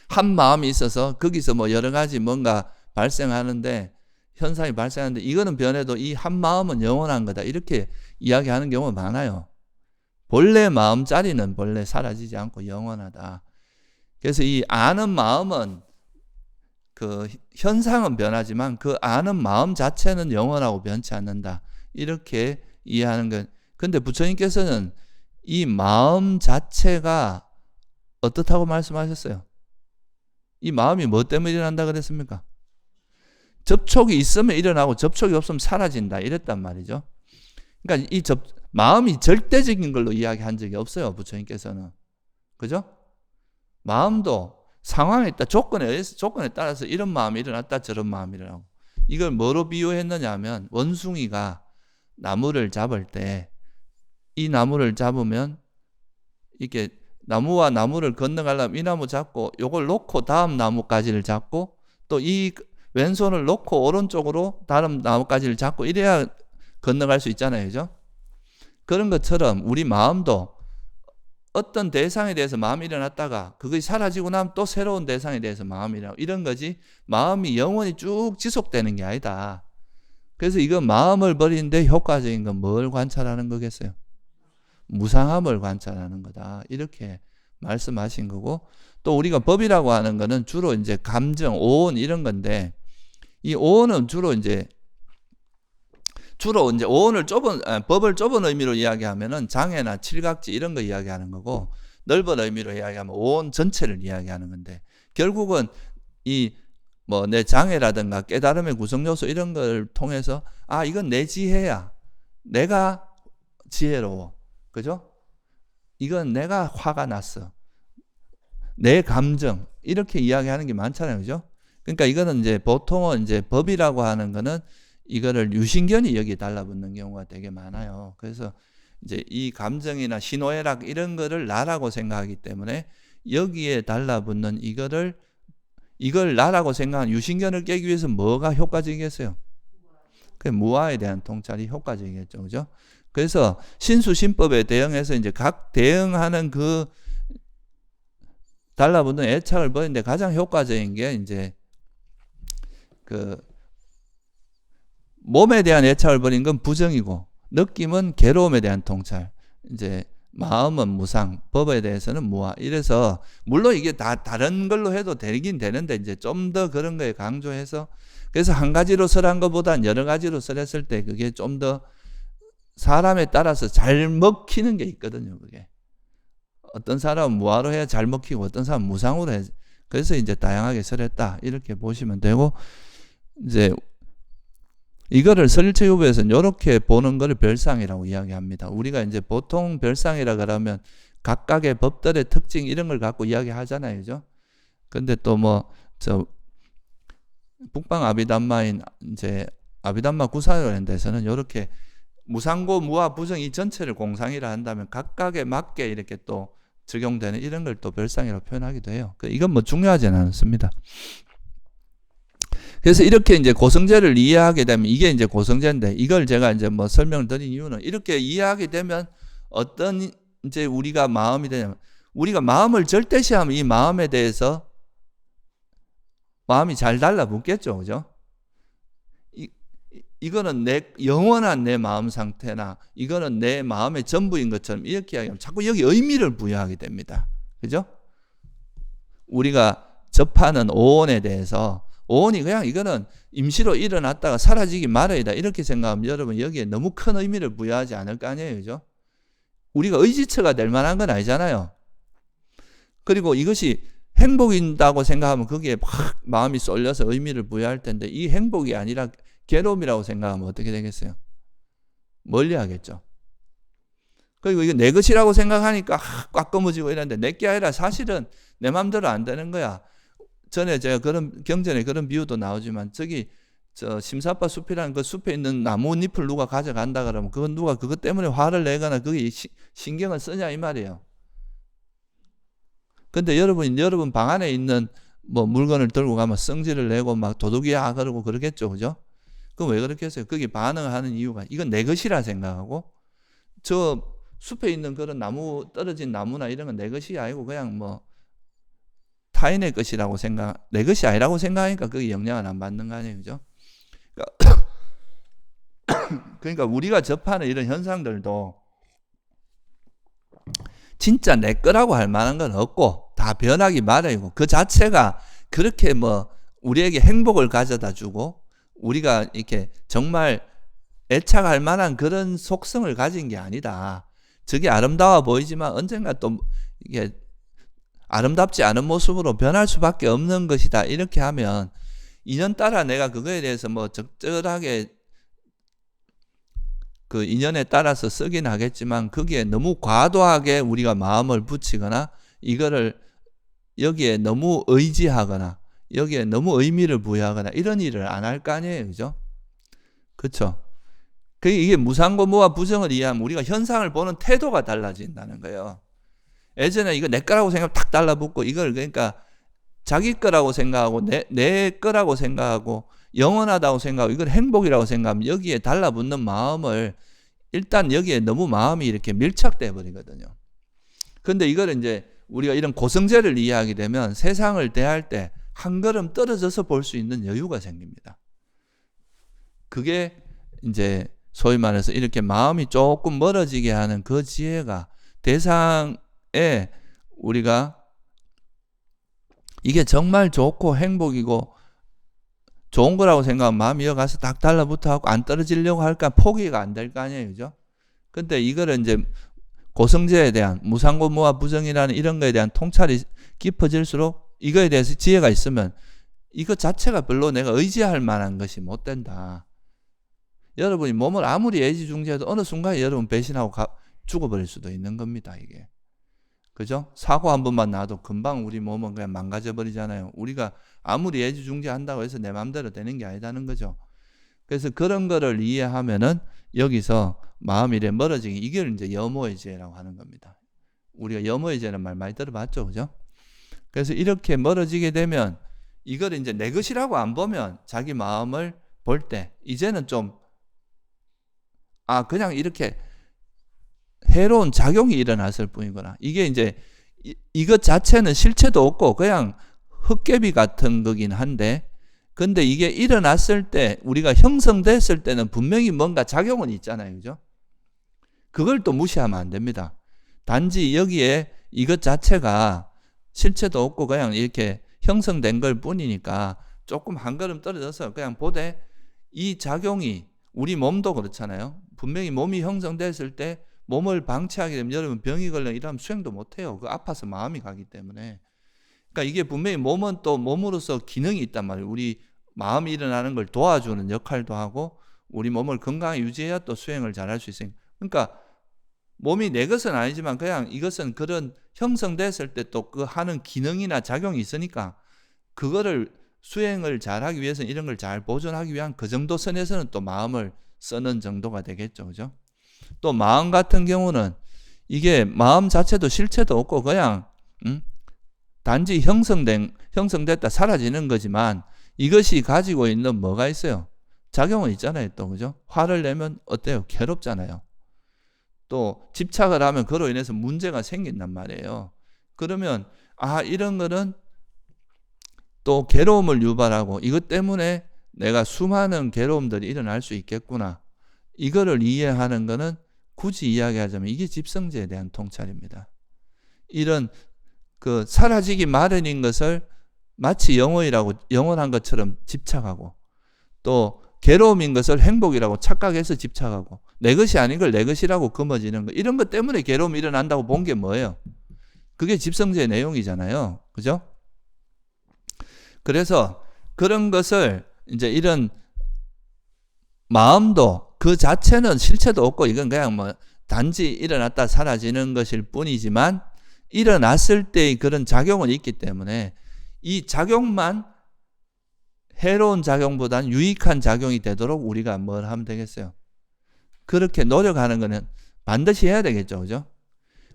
한 마음이 있어서 거기서 뭐 여러 가지 뭔가 발생하는데, 현상이 발생하는데 이거는 변해도 이 한 마음은 영원한 거다. 이렇게 이야기하는 경우가 많아요. 본래 마음자리는 본래 사라지지 않고 영원하다. 그래서 이 아는 마음은 그 현상은 변하지만 그 아는 마음 자체는 영원하고 변치 않는다. 이렇게 이해하는 건. 근데 부처님께서는 이 마음 자체가 어떻다고 말씀하셨어요? 이 마음이 뭐 때문에 일어난다 그랬습니까? 접촉이 있으면 일어나고 접촉이 없으면 사라진다 이랬단 말이죠. 그러니까 이 마음이 절대적인 걸로 이야기한 적이 없어요, 부처님께서는. 그죠? 마음도 상황에 따라 조건에 따라서 이런 마음이 일어났다 저런 마음이 일어나고, 이걸 뭐로 비유했느냐 하면, 원숭이가 나무를 잡을 때 이 나무를 잡으면 이렇게 나무와 나무를 건너가려면 이 나무 잡고 요걸 놓고 다음 나무까지를 잡고 또 이 왼손을 놓고 오른쪽으로 다른 나무까지를 잡고 이래야 건너갈 수 있잖아요. 그죠? 그런 것처럼 우리 마음도 어떤 대상에 대해서 마음이 일어났다가 그것이 사라지고 나면 또 새로운 대상에 대해서 마음이 일어나고 이런 거지 마음이 영원히 쭉 지속되는 게 아니다. 그래서 이거 마음을 버리는데 효과적인 건 뭘 관찰하는 거겠어요? 무상함을 관찰하는 거다. 이렇게 말씀하신 거고 또 우리가 법이라고 하는 거는 주로 이제 감정, 오온 이런 건데 이 오온은 주로 이제 오온을 법을 좁은 의미로 이야기하면은 장애나 칠각지 이런 거 이야기하는 거고 넓은 의미로 이야기하면 오온 전체를 이야기하는 건데 결국은 이 뭐 내 장애라든가 깨달음의 구성 요소 이런 걸 통해서 아 이건 내 지혜야. 내가 지혜로워. 그죠? 이건 내가 화가 났어. 내 감정 이렇게 이야기하는 게 많잖아요. 그죠? 그러니까 이거는 이제 보통은 이제 법이라고 하는 거는 이거를 유신견이 여기에 달라붙는 경우가 되게 많아요. 그래서 이제 이 감정이나 신호애락 이런 거를 나라고 생각하기 때문에 여기에 달라붙는 이걸 나라고 생각하는 유신견을 깨기 위해서 뭐가 효과적이겠어요? 그 무아에 대한 통찰이 효과적이겠죠. 그죠? 그래서 신수신법에 대응해서 이제 각 대응하는 그 달라붙는 애착을 버리는데 가장 효과적인 게 이제 그 몸에 대한 애착을 버린 건 부정이고 느낌은 괴로움에 대한 통찰. 이제 마음은 무상, 법에 대해서는 무아. 이래서 물론 이게 다 다른 걸로 해도 되긴 되는데 이제 좀 더 그런 거에 강조해서 그래서 한 가지로 설한 것보단 여러 가지로 설했을 때 그게 좀 더 사람에 따라서 잘 먹히는 게 있거든요. 그게 어떤 사람은 무아로 해야 잘 먹히고 어떤 사람은 무상으로 해. 그래서 이제 다양하게 설했다 이렇게 보시면 되고 이제 이거를 설일체유부에서는 이렇게 보는 거를 별상이라고 이야기합니다. 우리가 이제 보통 별상이라 그러면 각각의 법들의 특징 이런 걸 갖고 이야기하잖아요. 그죠? 근데 또 북방 아비담마인 이제 아비담마 구사요라는 데서는 이렇게 무상고 무아 부정 이 전체를 공상이라 한다면 각각에 맞게 이렇게 또 적용되는 이런 걸 또 별상이라고 표현하기도 해요. 이건 뭐 중요하지는 않습니다. 그래서 이렇게 이제 고성제를 이해하게 되면 이게 이제 고성제인데 이걸 제가 이제 뭐 설명을 드린 이유는 이렇게 이해하게 되면 어떤 이제 우리가 마음이 되냐면 우리가 마음을 절대시하면 이 마음에 대해서 마음이 잘 달라붙겠죠. 그죠? 이거는 영원한 내 마음 상태나 이거는 내 마음의 전부인 것처럼 이렇게 이야기하면 자꾸 여기 의미를 부여하게 됩니다. 그죠? 우리가 접하는 오온에 대해서 오온이 그냥 이거는 임시로 일어났다가 사라지기 마련이다 이렇게 생각하면 여러분 여기에 너무 큰 의미를 부여하지 않을 거 아니에요. 그죠? 우리가 의지처가 될 만한 건 아니잖아요. 그리고 이것이 행복이다고 생각하면 거기에 막 마음이 쏠려서 의미를 부여할 텐데 이 행복이 아니라 괴로움이라고 생각하면 어떻게 되겠어요? 멀리 하겠죠. 그리고 이거 내 것이라고 생각하니까 꽉 검어지고 이러는데 내게 아니라 사실은 내 마음대로 안 되는 거야. 전에 제가 그런 경전에 그런 비유도 나오지만 심사파 숲이라는 그 숲에 있는 나뭇잎을 누가 가져간다 그러면 그건 누가 그것 때문에 화를 내거나 그게 신경을 쓰냐 이 말이에요. 근데 여러분 방 안에 있는 뭐 물건을 들고 가면 성질을 내고 막 도둑이야 그러고 그러겠죠. 그죠? 그럼 왜 그렇게 했어요? 거기 반응을 하는 이유가 이건 내 것이라 생각하고 저 숲에 있는 그런 떨어진 나무나 이런 건 내 것이 아니고 그냥 뭐 타인의 것이라고 내 것이 아니라고 생각하니까 그게 영향을 안 받는 거 아니에요. 그죠? 그러니까 우리가 접하는 이런 현상들도 진짜 내 거라고 할 만한 건 없고 다 변하기 마련이고 그 자체가 그렇게 뭐 우리에게 행복을 가져다 주고 우리가 이렇게 정말 애착할 만한 그런 속성을 가진 게 아니다. 저게 아름다워 보이지만 언젠가 또 이게 아름답지 않은 모습으로 변할 수밖에 없는 것이다. 이렇게 하면 인연 따라 내가 그거에 대해서 뭐 적절하게 그 인연에 따라서 쓰긴 하겠지만 거기에 너무 과도하게 우리가 마음을 붙이거나 이거를 여기에 너무 의지하거나 여기에 너무 의미를 부여하거나 이런 일을 안 할 거 아니에요. 그죠? 그렇죠? 이게 무상고 무아 부정을 이해하면 우리가 현상을 보는 태도가 달라진다는 거예요. 예전에 이거 내 거라고 생각하면 탁 달라붙고, 이걸 그러니까 자기 거라고 생각하고 내 거라고 생각하고 영원하다고 생각하고 이걸 행복이라고 생각하면 여기에 달라붙는 마음을 일단 여기에 너무 마음이 이렇게 밀착돼 버리거든요. 근데 이걸 이제 우리가 이런 고성제를 이해하게 되면 세상을 대할 때 한 걸음 떨어져서 볼 수 있는 여유가 생깁니다. 그게 이제 소위 말해서 이렇게 마음이 조금 멀어지게 하는 그 지혜가, 대상에 우리가 이게 정말 좋고 행복이고 좋은 거라고 생각하면 마음이 여가서 딱 달라붙어 갖고 안 떨어지려고 할까 포기가 안 될 거 아니에요. 그죠? 근데 이거를 이제 고성제에 대한 무상고무와 부정이라는 이런 거에 대한 통찰이 깊어질수록 이거에 대해서 지혜가 있으면 이거 자체가 별로 내가 의지할 만한 것이 못 된다. 여러분이 몸을 아무리 애지중지해도 어느 순간에 여러분 배신하고 죽어버릴 수도 있는 겁니다. 이게. 그죠? 사고 한 번만 나도 금방 우리 몸은 그냥 망가져 버리잖아요. 우리가 아무리 애지중지한다고 해서 내 마음대로 되는 게 아니다는 거죠. 그래서 그런 거를 이해하면은 여기서 마음이 이래 멀어지기, 이걸 이제 염오의 지혜라고 하는 겁니다. 우리가 염오의 지혜라는 말 많이 들어봤죠. 그죠? 그래서 이렇게 멀어지게 되면 이걸 이제 내 것이라고 안 보면 자기 마음을 볼 때 이제는 좀 그냥 이렇게 해로운 작용이 일어났을 뿐이구나. 이게 이제 이것 자체는 실체도 없고 그냥 흙개비 같은 거긴 한데, 근데 이게 일어났을 때 우리가 형성됐을 때는 분명히 뭔가 작용은 있잖아요. 그죠? 그걸 또 무시하면 안 됩니다. 단지 여기에 이것 자체가 실체도 없고 그냥 이렇게 형성된 걸 뿐이니까 조금 한 걸음 떨어져서 그냥 보되 이 작용이, 우리 몸도 그렇잖아요. 분명히 몸이 형성됐을 때 몸을 방치하게 되면 여러분 병이 걸려 이러면 수행도 못해요. 그 아파서 마음이 가기 때문에. 그러니까 이게 분명히 몸은 또 몸으로서 기능이 있단 말이에요. 우리 마음이 일어나는 걸 도와주는 역할도 하고 우리 몸을 건강하게 유지해야 또 수행을 잘할 수 있으니까. 그러니까 몸이 내 것은 아니지만 그냥 이것은 그런 형성됐을 때 또 그 하는 기능이나 작용이 있으니까 그거를 수행을 잘하기 위해서는 이런 걸 잘 보존하기 위한 그 정도 선에서는 또 마음을 쓰는 정도가 되겠죠. 그죠? 또 마음 같은 경우는 이게 마음 자체도 실체도 없고 그냥 단지 형성됐다 사라지는 거지만 이것이 가지고 있는 뭐가 있어요? 작용은 있잖아요. 또 그죠? 화를 내면 어때요? 괴롭잖아요. 또 집착을 하면 그로 인해서 문제가 생긴단 말이에요. 그러면 이런 거는 또 괴로움을 유발하고 이것 때문에 내가 수많은 괴로움들이 일어날 수 있겠구나. 이거를 이해하는 거는 굳이 이야기하자면 이게 집성제에 대한 통찰입니다. 이런 그 사라지기 마련인 것을 마치 영원한 것처럼 집착하고, 또 괴로움인 것을 행복이라고 착각해서 집착하고, 내 것이 아닌 걸 내 것이라고 거머쥐는 거, 이런 것 때문에 괴로움이 일어난다고 본 게 뭐예요? 그게 집성제의 내용이잖아요. 그죠? 그래서 그런 것을 이제 이런 마음도 그 자체는 실체도 없고 이건 그냥 뭐 단지 일어났다 사라지는 것일 뿐이지만 일어났을 때의 그런 작용은 있기 때문에 이 작용만 해로운 작용보다는 유익한 작용이 되도록 우리가 뭘 하면 되겠어요? 그렇게 노력하는 거는 반드시 해야 되겠죠. 그죠?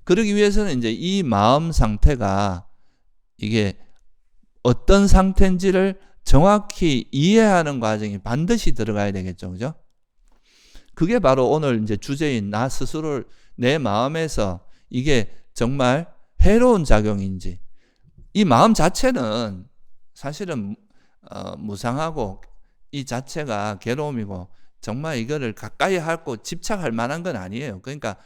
그러기 위해서는 이제 이 마음 상태가 이게 어떤 상태인지를 정확히 이해하는 과정이 반드시 들어가야 되겠죠. 그죠? 그게 바로 오늘 이제 주제인 나 스스로를 내 마음에서 이게 정말 해로운 작용인지, 이 마음 자체는 사실은 무상하고 이 자체가 괴로움이고 정말 이거를 가까이 하고 집착할 만한 건 아니에요. 그러니까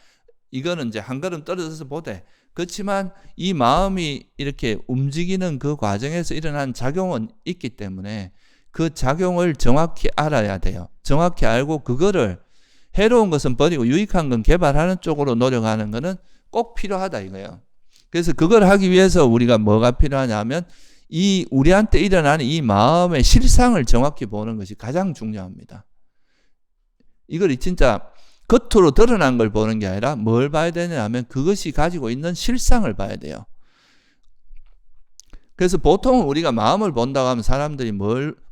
이거는 이제 한 걸음 떨어져서 보되, 그렇지만 이 마음이 이렇게 움직이는 그 과정에서 일어난 작용은 있기 때문에 그 작용을 정확히 알아야 돼요. 정확히 알고 그거를 해로운 것은 버리고 유익한 건 개발하는 쪽으로 노력하는 거는 꼭 필요하다 이거예요. 그래서 그걸 하기 위해서 우리가 뭐가 필요하냐면 이 우리한테 일어나는 이 마음의 실상을 정확히 보는 것이 가장 중요합니다. 이걸 진짜 겉으로 드러난 걸 보는 게 아니라 뭘 봐야 되냐 하면 그것이 가지고 있는 실상을 봐야 돼요. 그래서 보통은 우리가 마음을 본다고 하면 사람들이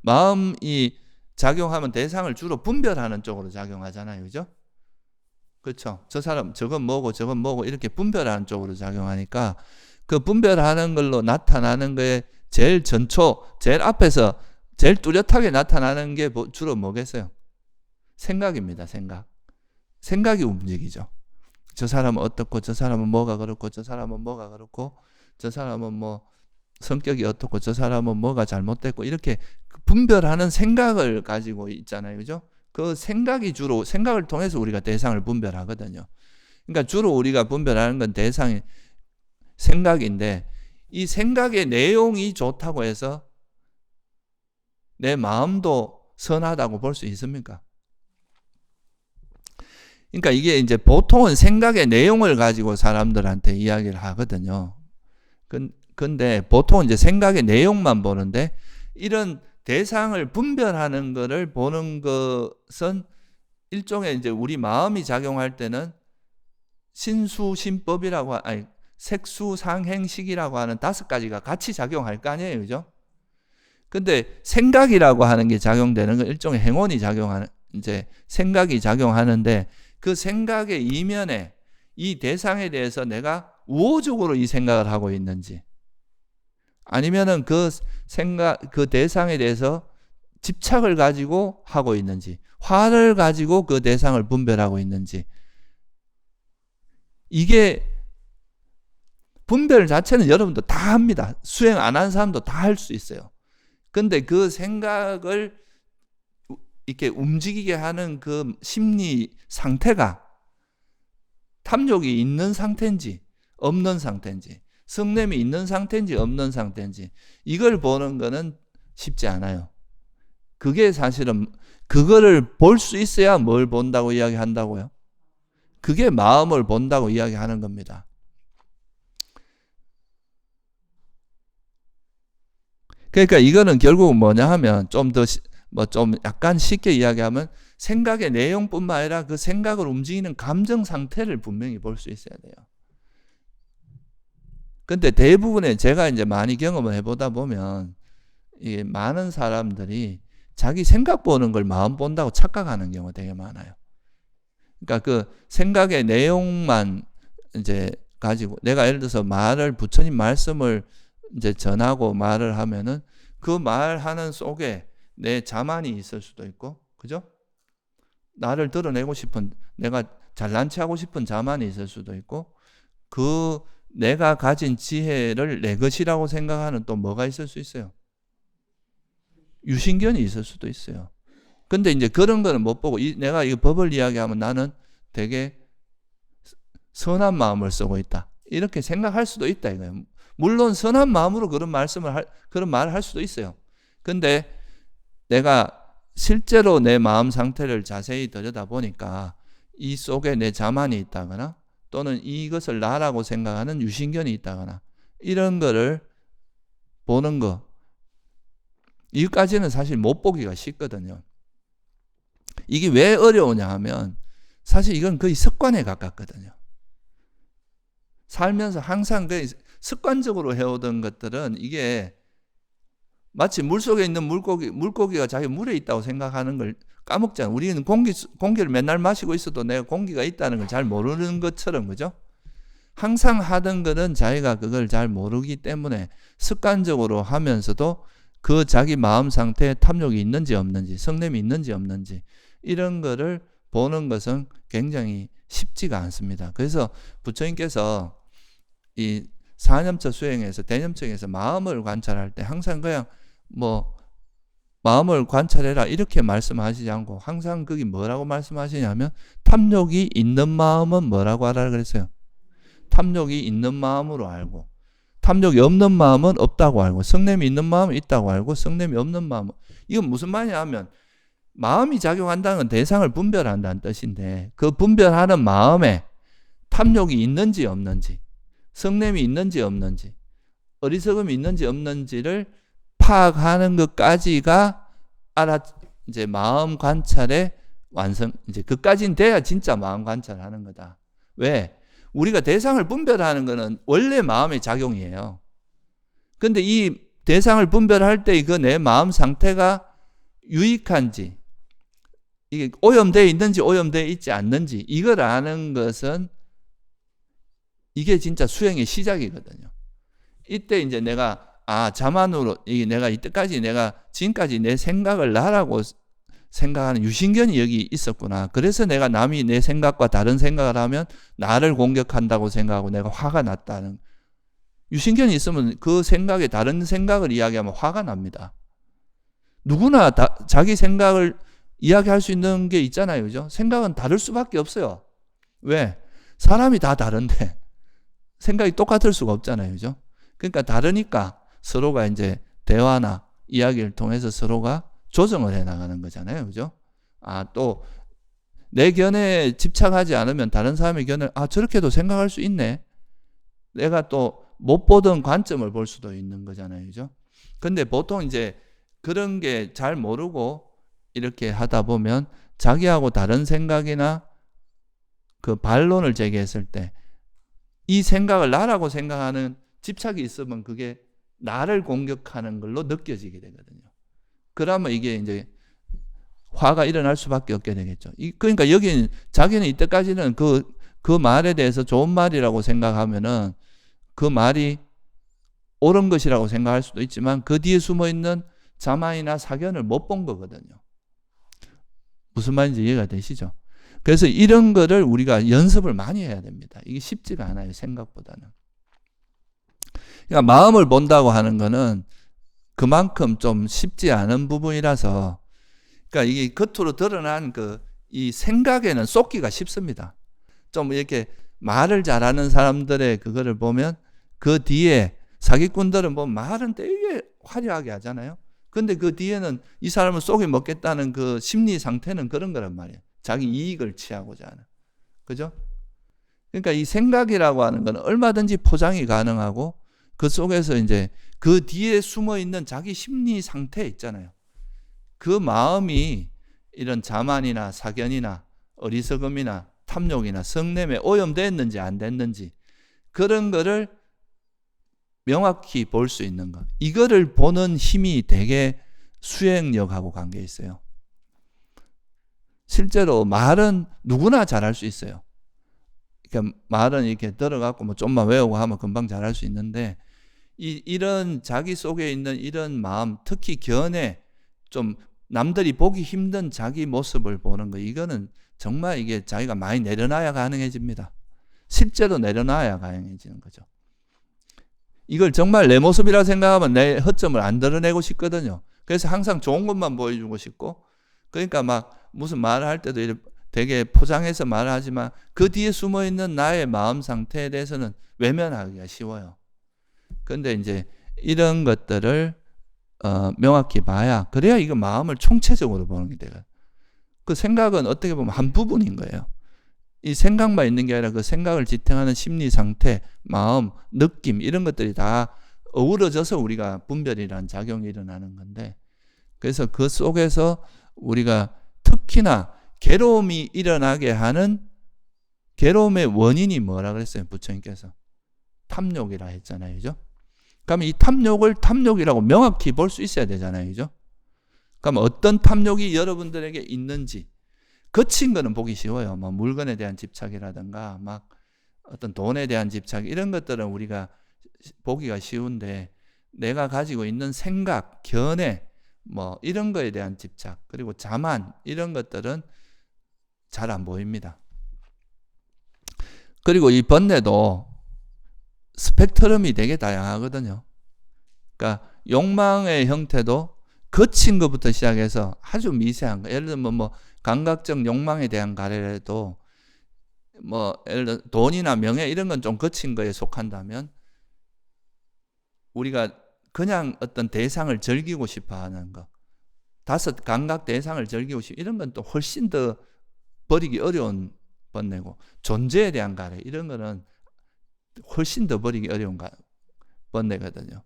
마음이 작용하면 대상을 주로 분별하는 쪽으로 작용하잖아요. 그죠? 그렇죠. 저 사람 저건 뭐고 저건 뭐고 이렇게 분별하는 쪽으로 작용하니까 그 분별하는 걸로 나타나는 거에 제일 전초, 제일 앞에서 제일 뚜렷하게 나타나는 게 주로 뭐겠어요? 생각입니다. 생각이 움직이죠. 저 사람은 어떻고 저 사람은 뭐가 그렇고 저 사람은 뭐가 그렇고 저 사람은 뭐 성격이 어떻고 저 사람은 뭐가 잘못됐고 이렇게 분별하는 생각을 가지고 있잖아요. 그죠? 그 생각이 주로 생각을 통해서 우리가 대상을 분별하거든요. 그러니까 주로 우리가 분별하는 건 대상이 생각인데 이 생각의 내용이 좋다고 해서 내 마음도 선하다고 볼 수 있습니까? 그러니까 이게 이제 보통은 생각의 내용을 가지고 사람들한테 이야기를 하거든요. 근데 보통 이제 생각의 내용만 보는데 이런 대상을 분별하는 것을 보는 것은 일종의 이제 우리 마음이 작용할 때는 신수신법이라고 아니 색수상행식이라고 하는 5가지가 같이 작용할 거 아니에요, 그죠? 근데 생각이라고 하는 게 작용되는 건 일종의 행원이 작용하는 이제 생각이 작용하는데 그 생각의 이면에 이 대상에 대해서 내가 우호적으로 이 생각을 하고 있는지 아니면은 그 생각, 그 대상에 대해서 집착을 가지고 하고 있는지, 화를 가지고 그 대상을 분별하고 있는지, 이게 분별 자체는 여러분도 다 합니다. 수행 안 한 사람도 다 할 수 있어요. 근데 그 생각을 이렇게 움직이게 하는 그 심리 상태가 탐욕이 있는 상태인지 없는 상태인지 성냄이 있는 상태인지 없는 상태인지 이걸 보는 거는 쉽지 않아요. 그게 사실은 그거를 볼 수 있어야 뭘 본다고 이야기한다고요? 그게 마음을 본다고 이야기하는 겁니다. 그러니까 이거는 결국은 뭐냐 하면 좀 더 좀 약간 쉽게 이야기하면 생각의 내용뿐만 아니라 그 생각을 움직이는 감정 상태를 분명히 볼 수 있어야 돼요. 근데 대부분의 제가 이제 많이 경험을 해보다 보면 이게 많은 사람들이 자기 생각 보는 걸 마음 본다고 착각하는 경우가 되게 많아요. 그러니까 그 생각의 내용만 이제 가지고 내가 예를 들어서 부처님 말씀을 이제 전하고 말을 하면은 그 말하는 속에 내 자만이 있을 수도 있고, 그죠? 나를 드러내고 싶은, 내가 잘난 체 하고 싶은 자만이 있을 수도 있고, 그 내가 가진 지혜를 내 것이라고 생각하는 또 뭐가 있을 수 있어요? 유신견이 있을 수도 있어요. 근데 이제 그런 거는 못 보고, 내가 이 법을 이야기하면 나는 되게 선한 마음을 쓰고 있다. 이렇게 생각할 수도 있다, 이거예요. 물론 선한 마음으로 그런 말을 할 수도 있어요. 근데 내가 실제로 내 마음 상태를 자세히 들여다보니까 이 속에 내 자만이 있다거나 또는 이것을 나라고 생각하는 유신견이 있다거나 이런 거를 보는 거, 이것까지는 사실 못 보기가 쉽거든요. 이게 왜 어려우냐 하면 사실 이건 거의 습관에 가깝거든요. 살면서 항상 습관적으로 해오던 것들은 이게 마치 물속에 있는 물고기가 자기 물에 있다고 생각하는 걸 까먹잖아요. 우리는 공기를 맨날 마시고 있어도 내가 공기가 있다는 걸 잘 모르는 것처럼, 그죠? 항상 하던 거는 자기가 그걸 잘 모르기 때문에 습관적으로 하면서도 그 자기 마음 상태에 탐욕이 있는지 없는지, 성냄이 있는지 없는지 이런 거를 보는 것은 굉장히 쉽지가 않습니다. 그래서 부처님께서 이 사념처 수행에서 대념청에서 마음을 관찰할 때 항상 그냥 마음을 관찰해라 이렇게 말씀하시지 않고 항상 그게 뭐라고 말씀하시냐면 탐욕이 있는 마음은 뭐라고 하라 그랬어요? 탐욕이 있는 마음으로 알고 탐욕이 없는 마음은 없다고 알고 성냄이 있는 마음은 있다고 알고 성냄이 없는 마음은, 이건 무슨 말이냐 하면 마음이 작용한다는 건 대상을 분별한다는 뜻인데 그 분별하는 마음에 탐욕이 있는지 없는지 성냄이 있는지 없는지 어리석음이 있는지 없는지를 파악하는 것까지가 이제 마음 관찰의 완성, 이제 그까지는 돼야 진짜 마음 관찰하는 거다. 왜? 우리가 대상을 분별하는 거는 원래 마음의 작용이에요. 근데 이 대상을 분별할 때 그 내 마음 상태가 유익한지 이게 오염되어 있는지 오염되어 있지 않는지 이걸 아는 것은 이게 진짜 수행의 시작이거든요. 이때 이제 내가 자만으로 내가 이때까지 내가 지금까지 내 생각을 나라고 생각하는 유신견이 여기 있었구나. 그래서 내가 남이 내 생각과 다른 생각을 하면 나를 공격한다고 생각하고 내가 화가 났다는. 유신견이 있으면 그 생각에 다른 생각을 이야기하면 화가 납니다. 누구나 자기 생각을 이야기할 수 있는 게 있잖아요. 그죠? 생각은 다를 수밖에 없어요. 왜? 사람이 다 다른데 생각이 똑같을 수가 없잖아요. 그죠? 그러니까 다르니까 서로가 이제 대화나 이야기를 통해서 서로가 조정을 해 나가는 거잖아요. 그죠? 또 내 견해에 집착하지 않으면 다른 사람의 견해를 저렇게도 생각할 수 있네. 내가 또 못 보던 관점을 볼 수도 있는 거잖아요. 그죠? 근데 보통 이제 그런 게 잘 모르고 이렇게 하다 보면 자기하고 다른 생각이나 그 반론을 제기했을 때 이 생각을 나라고 생각하는 집착이 있으면 그게 나를 공격하는 걸로 느껴지게 되거든요. 그러면 이게 이제 화가 일어날 수밖에 없게 되겠죠. 그러니까 여기는 자기는 이때까지는 그 말에 대해서 좋은 말이라고 생각하면은 그 말이 옳은 것이라고 생각할 수도 있지만 그 뒤에 숨어 있는 자만이나 사견을 못 본 거거든요. 무슨 말인지 이해가 되시죠? 그래서 이런 거를 우리가 연습을 많이 해야 됩니다. 이게 쉽지가 않아요, 생각보다는. 그러니까 마음을 본다고 하는 거는 그만큼 좀 쉽지 않은 부분이라서, 그러니까 이게 겉으로 드러난 이 생각에는 쏟기가 쉽습니다. 좀 이렇게 말을 잘하는 사람들의 그거를 보면 그 뒤에 사기꾼들은 뭐 말은 되게 화려하게 하잖아요. 근데 그 뒤에는 이 사람을 쏙이 먹겠다는 그 심리 상태는 그런 거란 말이에요. 자기 이익을 취하고자 하는. 그죠? 그러니까 이 생각이라고 하는 건 얼마든지 포장이 가능하고 그 속에서 이제 그 뒤에 숨어 있는 자기 심리 상태 있잖아요. 그 마음이 이런 자만이나 사견이나 어리석음이나 탐욕이나 성냄에 오염됐는지 안 됐는지 그런 거를 명확히 볼 수 있는 것. 이거를 보는 힘이 되게 수행력하고 관계 있어요. 실제로 말은 누구나 잘할 수 있어요. 그러니까 말은 이렇게 들어갖고 뭐 좀만 외우고 하면 금방 잘할 수 있는데 이런 자기 속에 있는 이런 마음, 특히 견해, 좀 남들이 보기 힘든 자기 모습을 보는 거, 이거는 정말 이게 자기가 많이 내려놔야 가능해집니다. 실제로 내려놔야 가능해지는 거죠. 이걸 정말 내 모습이라 생각하면 내 허점을 안 드러내고 싶거든요. 그래서 항상 좋은 것만 보여주고 싶고, 그러니까 막 무슨 말을 할 때도 되게 포장해서 말을 하지만 그 뒤에 숨어 있는 나의 마음 상태에 대해서는 외면하기가 쉬워요. 그런데 이제 이런 것들을 명확히 봐야, 그래야 이거 마음을 총체적으로 보는 게 돼요. 그 생각은 어떻게 보면 한 부분인 거예요. 이 생각만 있는 게 아니라 그 생각을 지탱하는 심리 상태, 마음, 느낌 이런 것들이 다 어우러져서 우리가 분별이라는 작용이 일어나는 건데, 그래서 그 속에서 우리가 특히나 괴로움이 일어나게 하는 괴로움의 원인이 뭐라 그랬어요? 부처님께서 탐욕이라 했잖아요. 그죠? 그러면 이 탐욕을 탐욕이라고 명확히 볼 수 있어야 되잖아요. 그죠? 그러면 어떤 탐욕이 여러분들에게 있는지, 거친 거는 보기 쉬워요. 뭐 물건에 대한 집착이라든가 막 어떤 돈에 대한 집착 이런 것들은 우리가 보기가 쉬운데, 내가 가지고 있는 생각, 견해 뭐 이런 거에 대한 집착, 그리고 자만 이런 것들은 잘 안 보입니다. 그리고 이 번뇌도 스펙트럼이 되게 다양하거든요. 그러니까 욕망의 형태도 거친 것부터 시작해서 아주 미세한 거. 예를 들면 뭐 감각적 욕망에 대한 가래라도 뭐 예를 들어 돈이나 명예 이런 건 좀 거친 거에 속한다면, 우리가 그냥 어떤 대상을 즐기고 싶어 하는 거, 다섯 감각 대상을 즐기고 싶어, 이런 건 또 훨씬 더 버리기 어려운 번뇌고, 존재에 대한 가래 이런 거는 훨씬 더 버리기 어려운 번뇌거든요.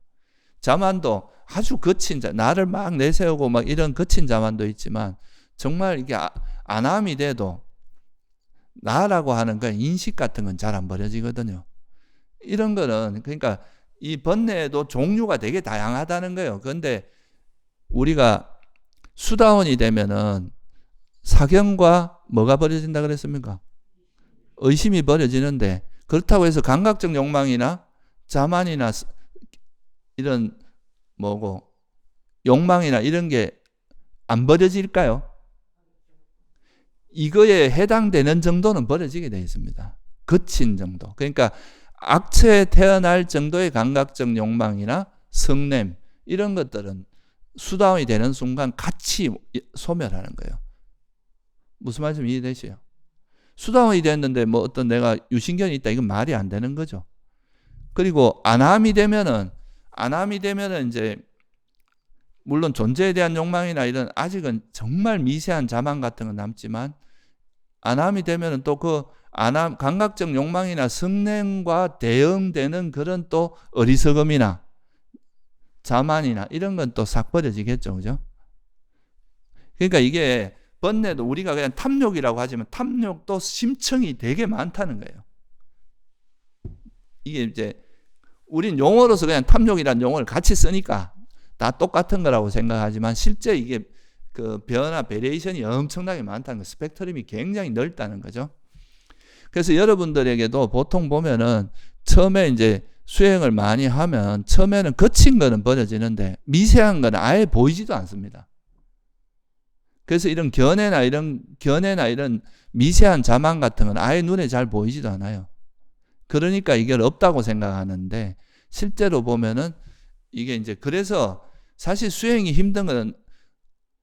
자만도 아주 거친 나를 막 내세우고 막 이런 거친 자만도 있지만, 정말 이게 안함이 돼도 나라고 하는 건 인식 같은 건 잘 안 버려지거든요. 이런 거는 그러니까 이 번뇌에도 종류가 되게 다양하다는 거예요. 그런데 우리가 수다원이 되면은 사경과 뭐가 버려진다 그랬습니까? 의심이 버려지는데, 그렇다고 해서 감각적 욕망이나 자만이나 이런 뭐고 욕망이나 이런 게 안 버려질까요? 이거에 해당되는 정도는 버려지게 되어 있습니다. 거친 정도. 그러니까 악처에 태어날 정도의 감각적 욕망이나 성냄 이런 것들은 수다원이 되는 순간 같이 소멸하는 거예요. 무슨 말씀 이해되시죠? 수다원이 됐는데 뭐 어떤 내가 유신견이 있다, 이건 말이 안 되는 거죠. 그리고 안함이 되면은 이제 물론 존재에 대한 욕망이나 이런 아직은 정말 미세한 자만 같은 건 남지만, 안함이 되면은 또 그 안함, 감각적 욕망이나 성냄과 대응되는 그런 또 어리석음이나 자만이나 이런 건 또 싹 버려지겠죠. 그죠? 그러니까 이게 번뇌도 우리가 그냥 탐욕이라고 하지만 탐욕도 심층이 되게 많다는 거예요. 이게 이제 우린 용어로서 그냥 탐욕이라는 용어를 같이 쓰니까 다 똑같은 거라고 생각하지만 실제 이게 그 변화, 베리에이션이 엄청나게 많다는 거, 스펙트럼이 굉장히 넓다는 거죠. 그래서 여러분들에게도 보통 보면은 처음에 이제 수행을 많이 하면 처음에는 거친 거는 버려지는데 미세한 거는 아예 보이지도 않습니다. 그래서 이런 견해나 이런 미세한 자만 같은 건 아예 눈에 잘 보이지도 않아요. 그러니까 이게 없다고 생각하는데 실제로 보면은 이게 이제 그래서 사실 수행이 힘든 건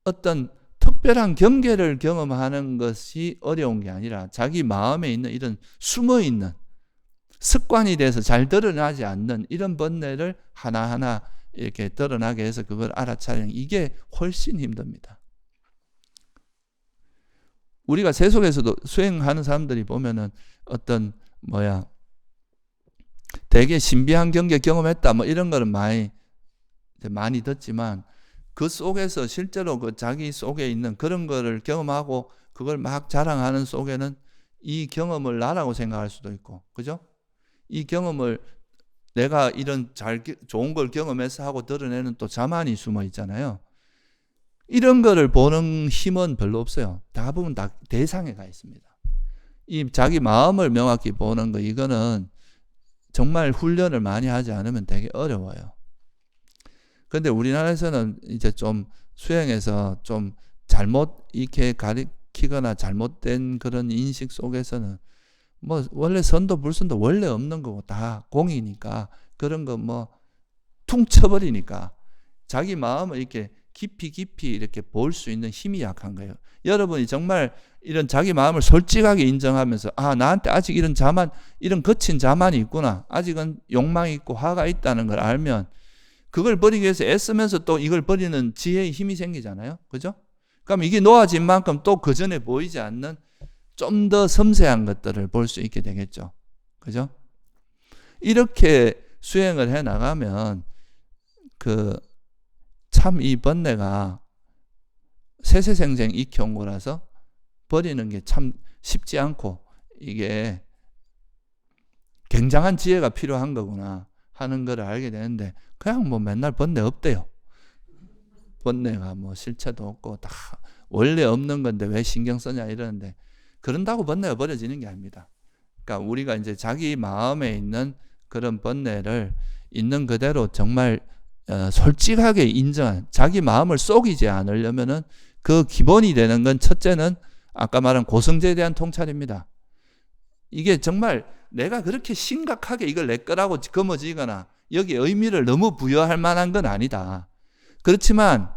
어떤 특별한 경계를 경험하는 것이 어려운 게 아니라 자기 마음에 있는 이런 숨어 있는 습관이 돼서 잘 드러나지 않는 이런 번뇌를 하나하나 이렇게 드러나게 해서 그걸 알아차리는, 이게 훨씬 힘듭니다. 우리가 세속에서도 수행하는 사람들이 보면은 어떤 되게 신비한 경계 경험했다 뭐 이런 거는 많이 듣지만 그 속에서 실제로 그 자기 속에 있는 그런 거를 경험하고 그걸 막 자랑하는 속에는 이 경험을 나라고 생각할 수도 있고, 그죠? 이 경험을 내가 이런 좋은 걸 경험해서 하고 드러내는 또 자만이 숨어 있잖아요. 이런 거를 보는 힘은 별로 없어요. 대부분 다 대상에 가 있습니다. 이 자기 마음을 명확히 보는 거, 이거는 정말 훈련을 많이 하지 않으면 되게 어려워요. 그런데 우리나라에서는 이제 좀 수행에서 좀 잘못 이렇게 가르치거나 잘못된 그런 인식 속에서는 뭐 원래 선도 불선도 원래 없는 거고 다 공이니까 그런 거 뭐 퉁 쳐버리니까 자기 마음을 이렇게 깊이 이렇게 볼 수 있는 힘이 약한 거예요. 여러분이 정말 이런 자기 마음을 솔직하게 인정하면서 나한테 아직 이런 거친 자만이 있구나, 아직은 욕망이 있고 화가 있다는 걸 알면 그걸 버리기 위해서 애쓰면서 또 이걸 버리는 지혜의 힘이 생기잖아요. 그죠? 그럼 이게 놓아진 만큼 또 그 전에 보이지 않는 좀 더 섬세한 것들을 볼 수 있게 되겠죠. 그죠? 이렇게 수행을 해 나가면 참 이 번뇌가 세세생생 익혀온 거라서 버리는 게 참 쉽지 않고 이게 굉장한 지혜가 필요한 거구나 하는 걸 알게 되는데, 그냥 뭐 맨날 번뇌 없대요. 번뇌가 뭐 실체도 없고 다 원래 없는 건데 왜 신경 쓰냐 이러는데, 그런다고 번뇌가 버려지는 게 아닙니다. 그러니까 우리가 이제 자기 마음에 있는 그런 번뇌를 있는 그대로 정말 솔직하게 인정한, 자기 마음을 속이지 않으려면은 그 기본이 되는 건 첫째는 아까 말한 고성제에 대한 통찰입니다. 이게 정말 내가 그렇게 심각하게 이걸 내 거라고 거머쥐거나 여기에 의미를 너무 부여할 만한 건 아니다. 그렇지만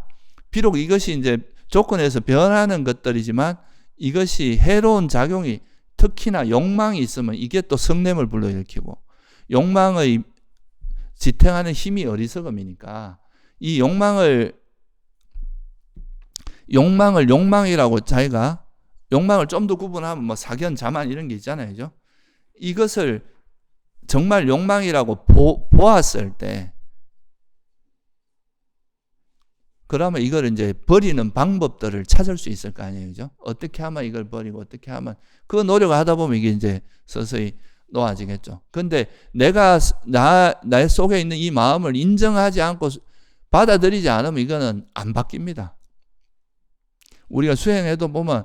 비록 이것이 이제 조건에서 변하는 것들이지만 이것이 해로운 작용이, 특히나 욕망이 있으면 이게 또 성냄을 불러일으키고, 욕망의 지탱하는 힘이 어리석음이니까 이 욕망을 욕망이라고 자기가 욕망을 좀 더 구분하면 뭐 사견, 자만 이런 게 있잖아요. 그죠? 이것을 정말 욕망이라고 보았을 때 그러면 이걸 이제 버리는 방법들을 찾을 수 있을 거 아니에요. 그죠? 어떻게 하면 이걸 버리고 어떻게 하면, 그 노력을 하다 보면 이게 이제 서서히 놓아지겠죠. 근데 내가 나 속에 있는 이 마음을 인정하지 않고 받아들이지 않으면 이거는 안 바뀝니다. 우리가 수행해도 보면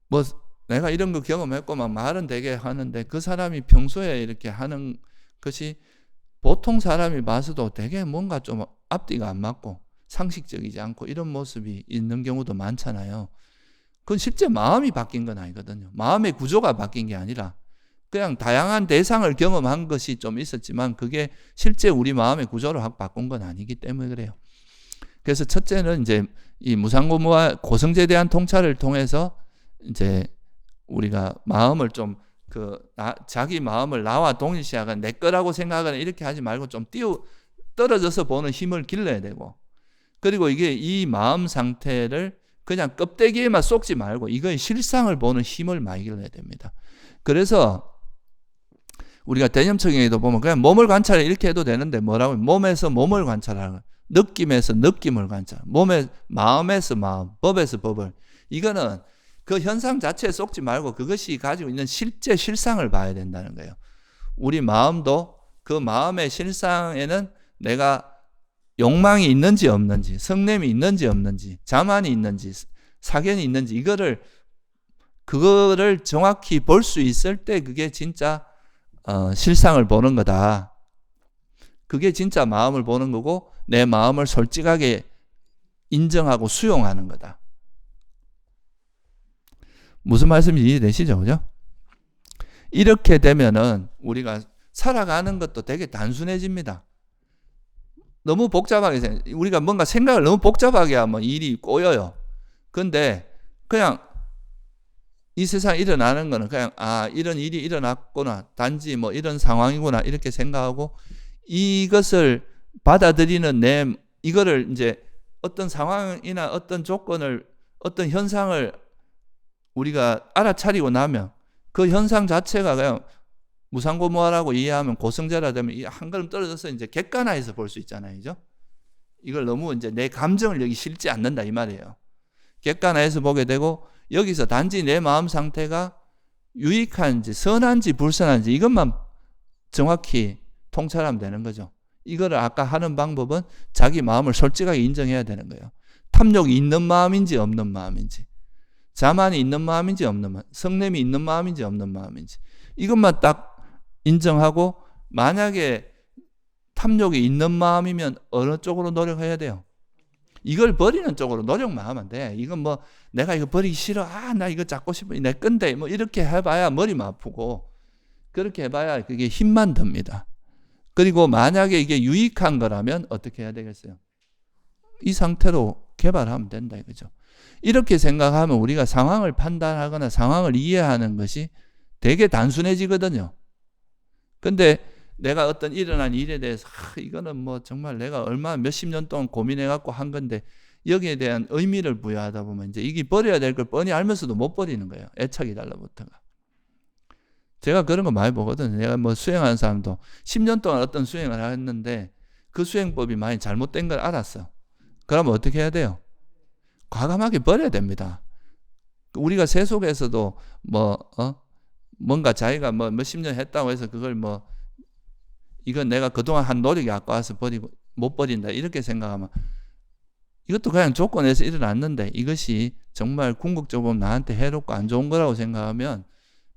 뭐 내가 이런 거 경험했고 막 말은 되게 하는데 그 사람이 평소에 이렇게 하는 것이 보통 사람이 봐서도 되게 뭔가 좀 앞뒤가 안 맞고 상식적이지 않고 이런 모습이 있는 경우도 많잖아요. 그건 실제 마음이 바뀐 건 아니거든요. 마음의 구조가 바뀐 게 아니라 그냥 다양한 대상을 경험한 것이 좀 있었지만 그게 실제 우리 마음의 구조를 확 바꾼 건 아니기 때문에 그래요. 그래서 첫째는 이제 이 무상고무와 고성제에 대한 통찰을 통해서 이제 우리가 마음을 좀 자기 마음을 나와 동일시하거나 내 거라고 생각하거나 이렇게 하지 말고 좀 떨어져서 보는 힘을 길러야 되고, 그리고 이게 이 마음 상태를 그냥 껍데기에만 쏙지 말고 이거의 실상을 보는 힘을 많이 길러야 됩니다. 그래서 우리가 대념청에도 보면 그냥 몸을 관찰해 이렇게 해도 되는데 뭐라고 몸에서 몸을 관찰하는 거예요. 느낌에서 느낌을 관찰, 마음에서 마음, 법에서 법을. 이거는 그 현상 자체에 쏙지 말고 그것이 가지고 있는 실제 실상을 봐야 된다는 거예요. 우리 마음도 그 마음의 실상에는 내가 욕망이 있는지 없는지, 성냄이 있는지 없는지, 자만이 있는지, 사견이 있는지 그거를 정확히 볼 수 있을 때 그게 진짜 실상을 보는 거다. 그게 진짜 마음을 보는 거고 내 마음을 솔직하게 인정하고 수용하는 거다. 무슨 말씀인지 이해되시죠? 그죠? 이렇게 되면은 우리가 살아가는 것도 되게 단순해집니다. 너무 복잡하게 우리가 뭔가 생각을 너무 복잡하게 하면 일이 꼬여요. 근데 그냥 이 세상에 일어나는 거는 그냥 이런 일이 일어났구나, 단지 뭐 이런 상황이구나 이렇게 생각하고 이것을 받아들이는 이거를 이제 어떤 상황이나 어떤 조건을 어떤 현상을 우리가 알아차리고 나면 그 현상 자체가 그냥 무상고무하라고 이해하면 고성제라 되면 한 걸음 떨어져서 이제 객관화해서 볼 수 있잖아요. 그죠? 이걸 너무 이제 내 감정을 여기 실지 않는다 이 말이에요. 객관화해서 보게 되고 여기서 단지 내 마음 상태가 유익한지 선한지 불선한지 이것만 정확히 통찰하면 되는 거죠. 이거를 아까 하는 방법은 자기 마음을 솔직하게 인정해야 되는 거예요. 탐욕이 있는 마음인지 없는 마음인지, 자만이 있는 마음인지 없는 마음, 성냄이 있는 마음인지 없는 마음인지 이것만 딱 인정하고, 만약에 탐욕이 있는 마음이면 어느 쪽으로 노력해야 돼요? 이걸 버리는 쪽으로 노력만 하면 돼. 이건 뭐 내가 이거 버리기 싫어, 나 이거 잡고 싶어, 내 건데 뭐 이렇게 해봐야 머리만 아프고 그렇게 해봐야 그게 힘만 듭니다. 그리고 만약에 이게 유익한 거라면 어떻게 해야 되겠어요? 이 상태로 개발하면 된다 이거죠. 이렇게 생각하면 우리가 상황을 판단하거나 상황을 이해하는 것이 되게 단순해지거든요. 근데 내가 어떤 일어난 일에 대해서 이거는 뭐 정말 내가 얼마 몇십 년 동안 고민해 갖고 한 건데 여기에 대한 의미를 부여하다 보면 이제 이게 버려야 될 걸 뻔히 알면서도 못 버리는 거예요. 애착이 달라붙어가. 제가 그런 거 많이 보거든요. 내가 뭐 수행하는 사람도 10년 동안 어떤 수행을 했는데 그 수행법이 많이 잘못된 걸 알았어. 그러면 어떻게 해야 돼요? 과감하게 버려야 됩니다. 우리가 세속에서도 뭔가 자기가 뭐 몇십 년 했다고 해서 그걸 이건 내가 그동안 한 노력이 아까워서 버리고 못 버린다 이렇게 생각하면 이것도 그냥 조건에서 일어났는데 이것이 정말 궁극적으로 나한테 해롭고 안 좋은 거라고 생각하면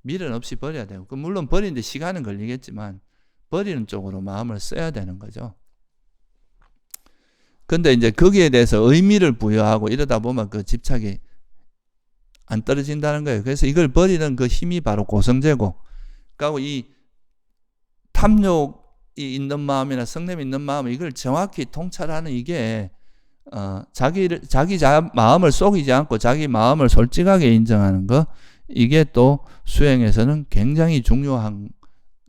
미련 없이 버려야 되고, 물론 버리는데 시간은 걸리겠지만 버리는 쪽으로 마음을 써야 되는 거죠. 근데 이제 거기에 대해서 의미를 부여하고 이러다 보면 그 집착이 안 떨어진다는 거예요. 그래서 이걸 버리는 그 힘이 바로 고성제고, 그리고 이 탐욕이 있는 마음이나 성냄이 있는 마음 이걸 정확히 통찰하는 이게 자기 마음을 속이지 않고 자기 마음을 솔직하게 인정하는 거, 이게 또 수행에서는 굉장히 중요한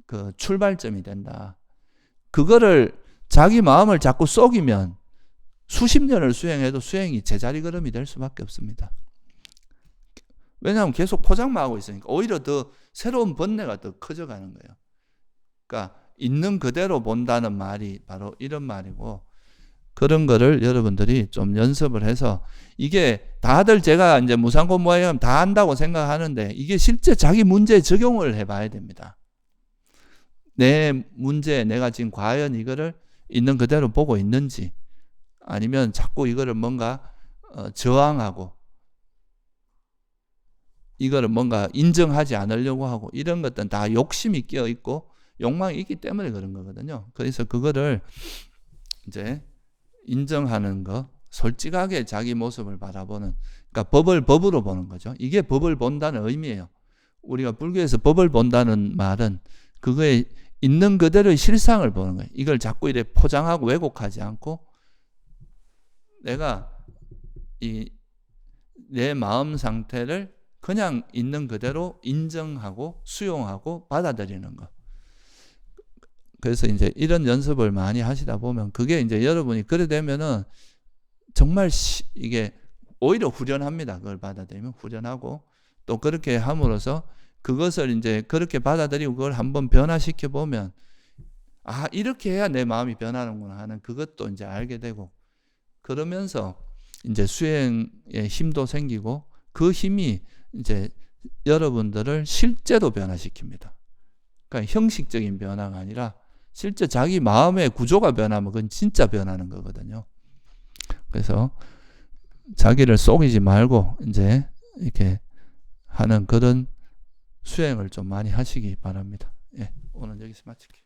그 출발점이 된다. 그거를 자기 마음을 자꾸 속이면 수십 년을 수행해도 수행이 제자리 걸음이 될 수밖에 없습니다. 왜냐하면 계속 포장만 하고 있으니까 오히려 더 새로운 번뇌가 더 커져가는 거예요. 그러니까 있는 그대로 본다는 말이 바로 이런 말이고, 그런 거를 여러분들이 좀 연습을 해서, 이게 다들 제가 이제 무상고무하면 다 한다고 생각하는데 이게 실제 자기 문제에 적용을 해봐야 됩니다. 내 문제에 내가 지금 과연 이거를 있는 그대로 보고 있는지, 아니면 자꾸 이거를 뭔가 저항하고 이거를 뭔가 인정하지 않으려고 하고 이런 것들은 다 욕심이 끼어 있고 욕망이 있기 때문에 그런 거거든요. 그래서 그거를 이제 인정하는 거, 솔직하게 자기 모습을 바라보는, 그러니까 법을 법으로 보는 거죠. 이게 법을 본다는 의미예요. 우리가 불교에서 법을 본다는 말은 그거에 있는 그대로의 실상을 보는 거예요. 이걸 자꾸 이렇게 포장하고 왜곡하지 않고 내가 내 마음 상태를 그냥 있는 그대로 인정하고 수용하고 받아들이는 거. 그래서 이제 이런 연습을 많이 하시다 보면 그게 이제 여러분이 그래 되면은 정말 이게 오히려 후련합니다. 그걸 받아들이면 후련하고 또 그렇게 함으로써 그것을 이제 그렇게 받아들이고 그걸 한번 변화시켜 보면 아, 이렇게 해야 내 마음이 변하는구나 하는 그것도 이제 알게 되고 그러면서 이제 수행에 힘도 생기고 그 힘이 이제 여러분들을 실제로 변화시킵니다. 그러니까 형식적인 변화가 아니라 실제 자기 마음의 구조가 변하면 그건 진짜 변하는 거거든요. 그래서 자기를 속이지 말고 이제 이렇게 하는 그런 수행을 좀 많이 하시기 바랍니다. 예, 오늘 여기서 마칠게요.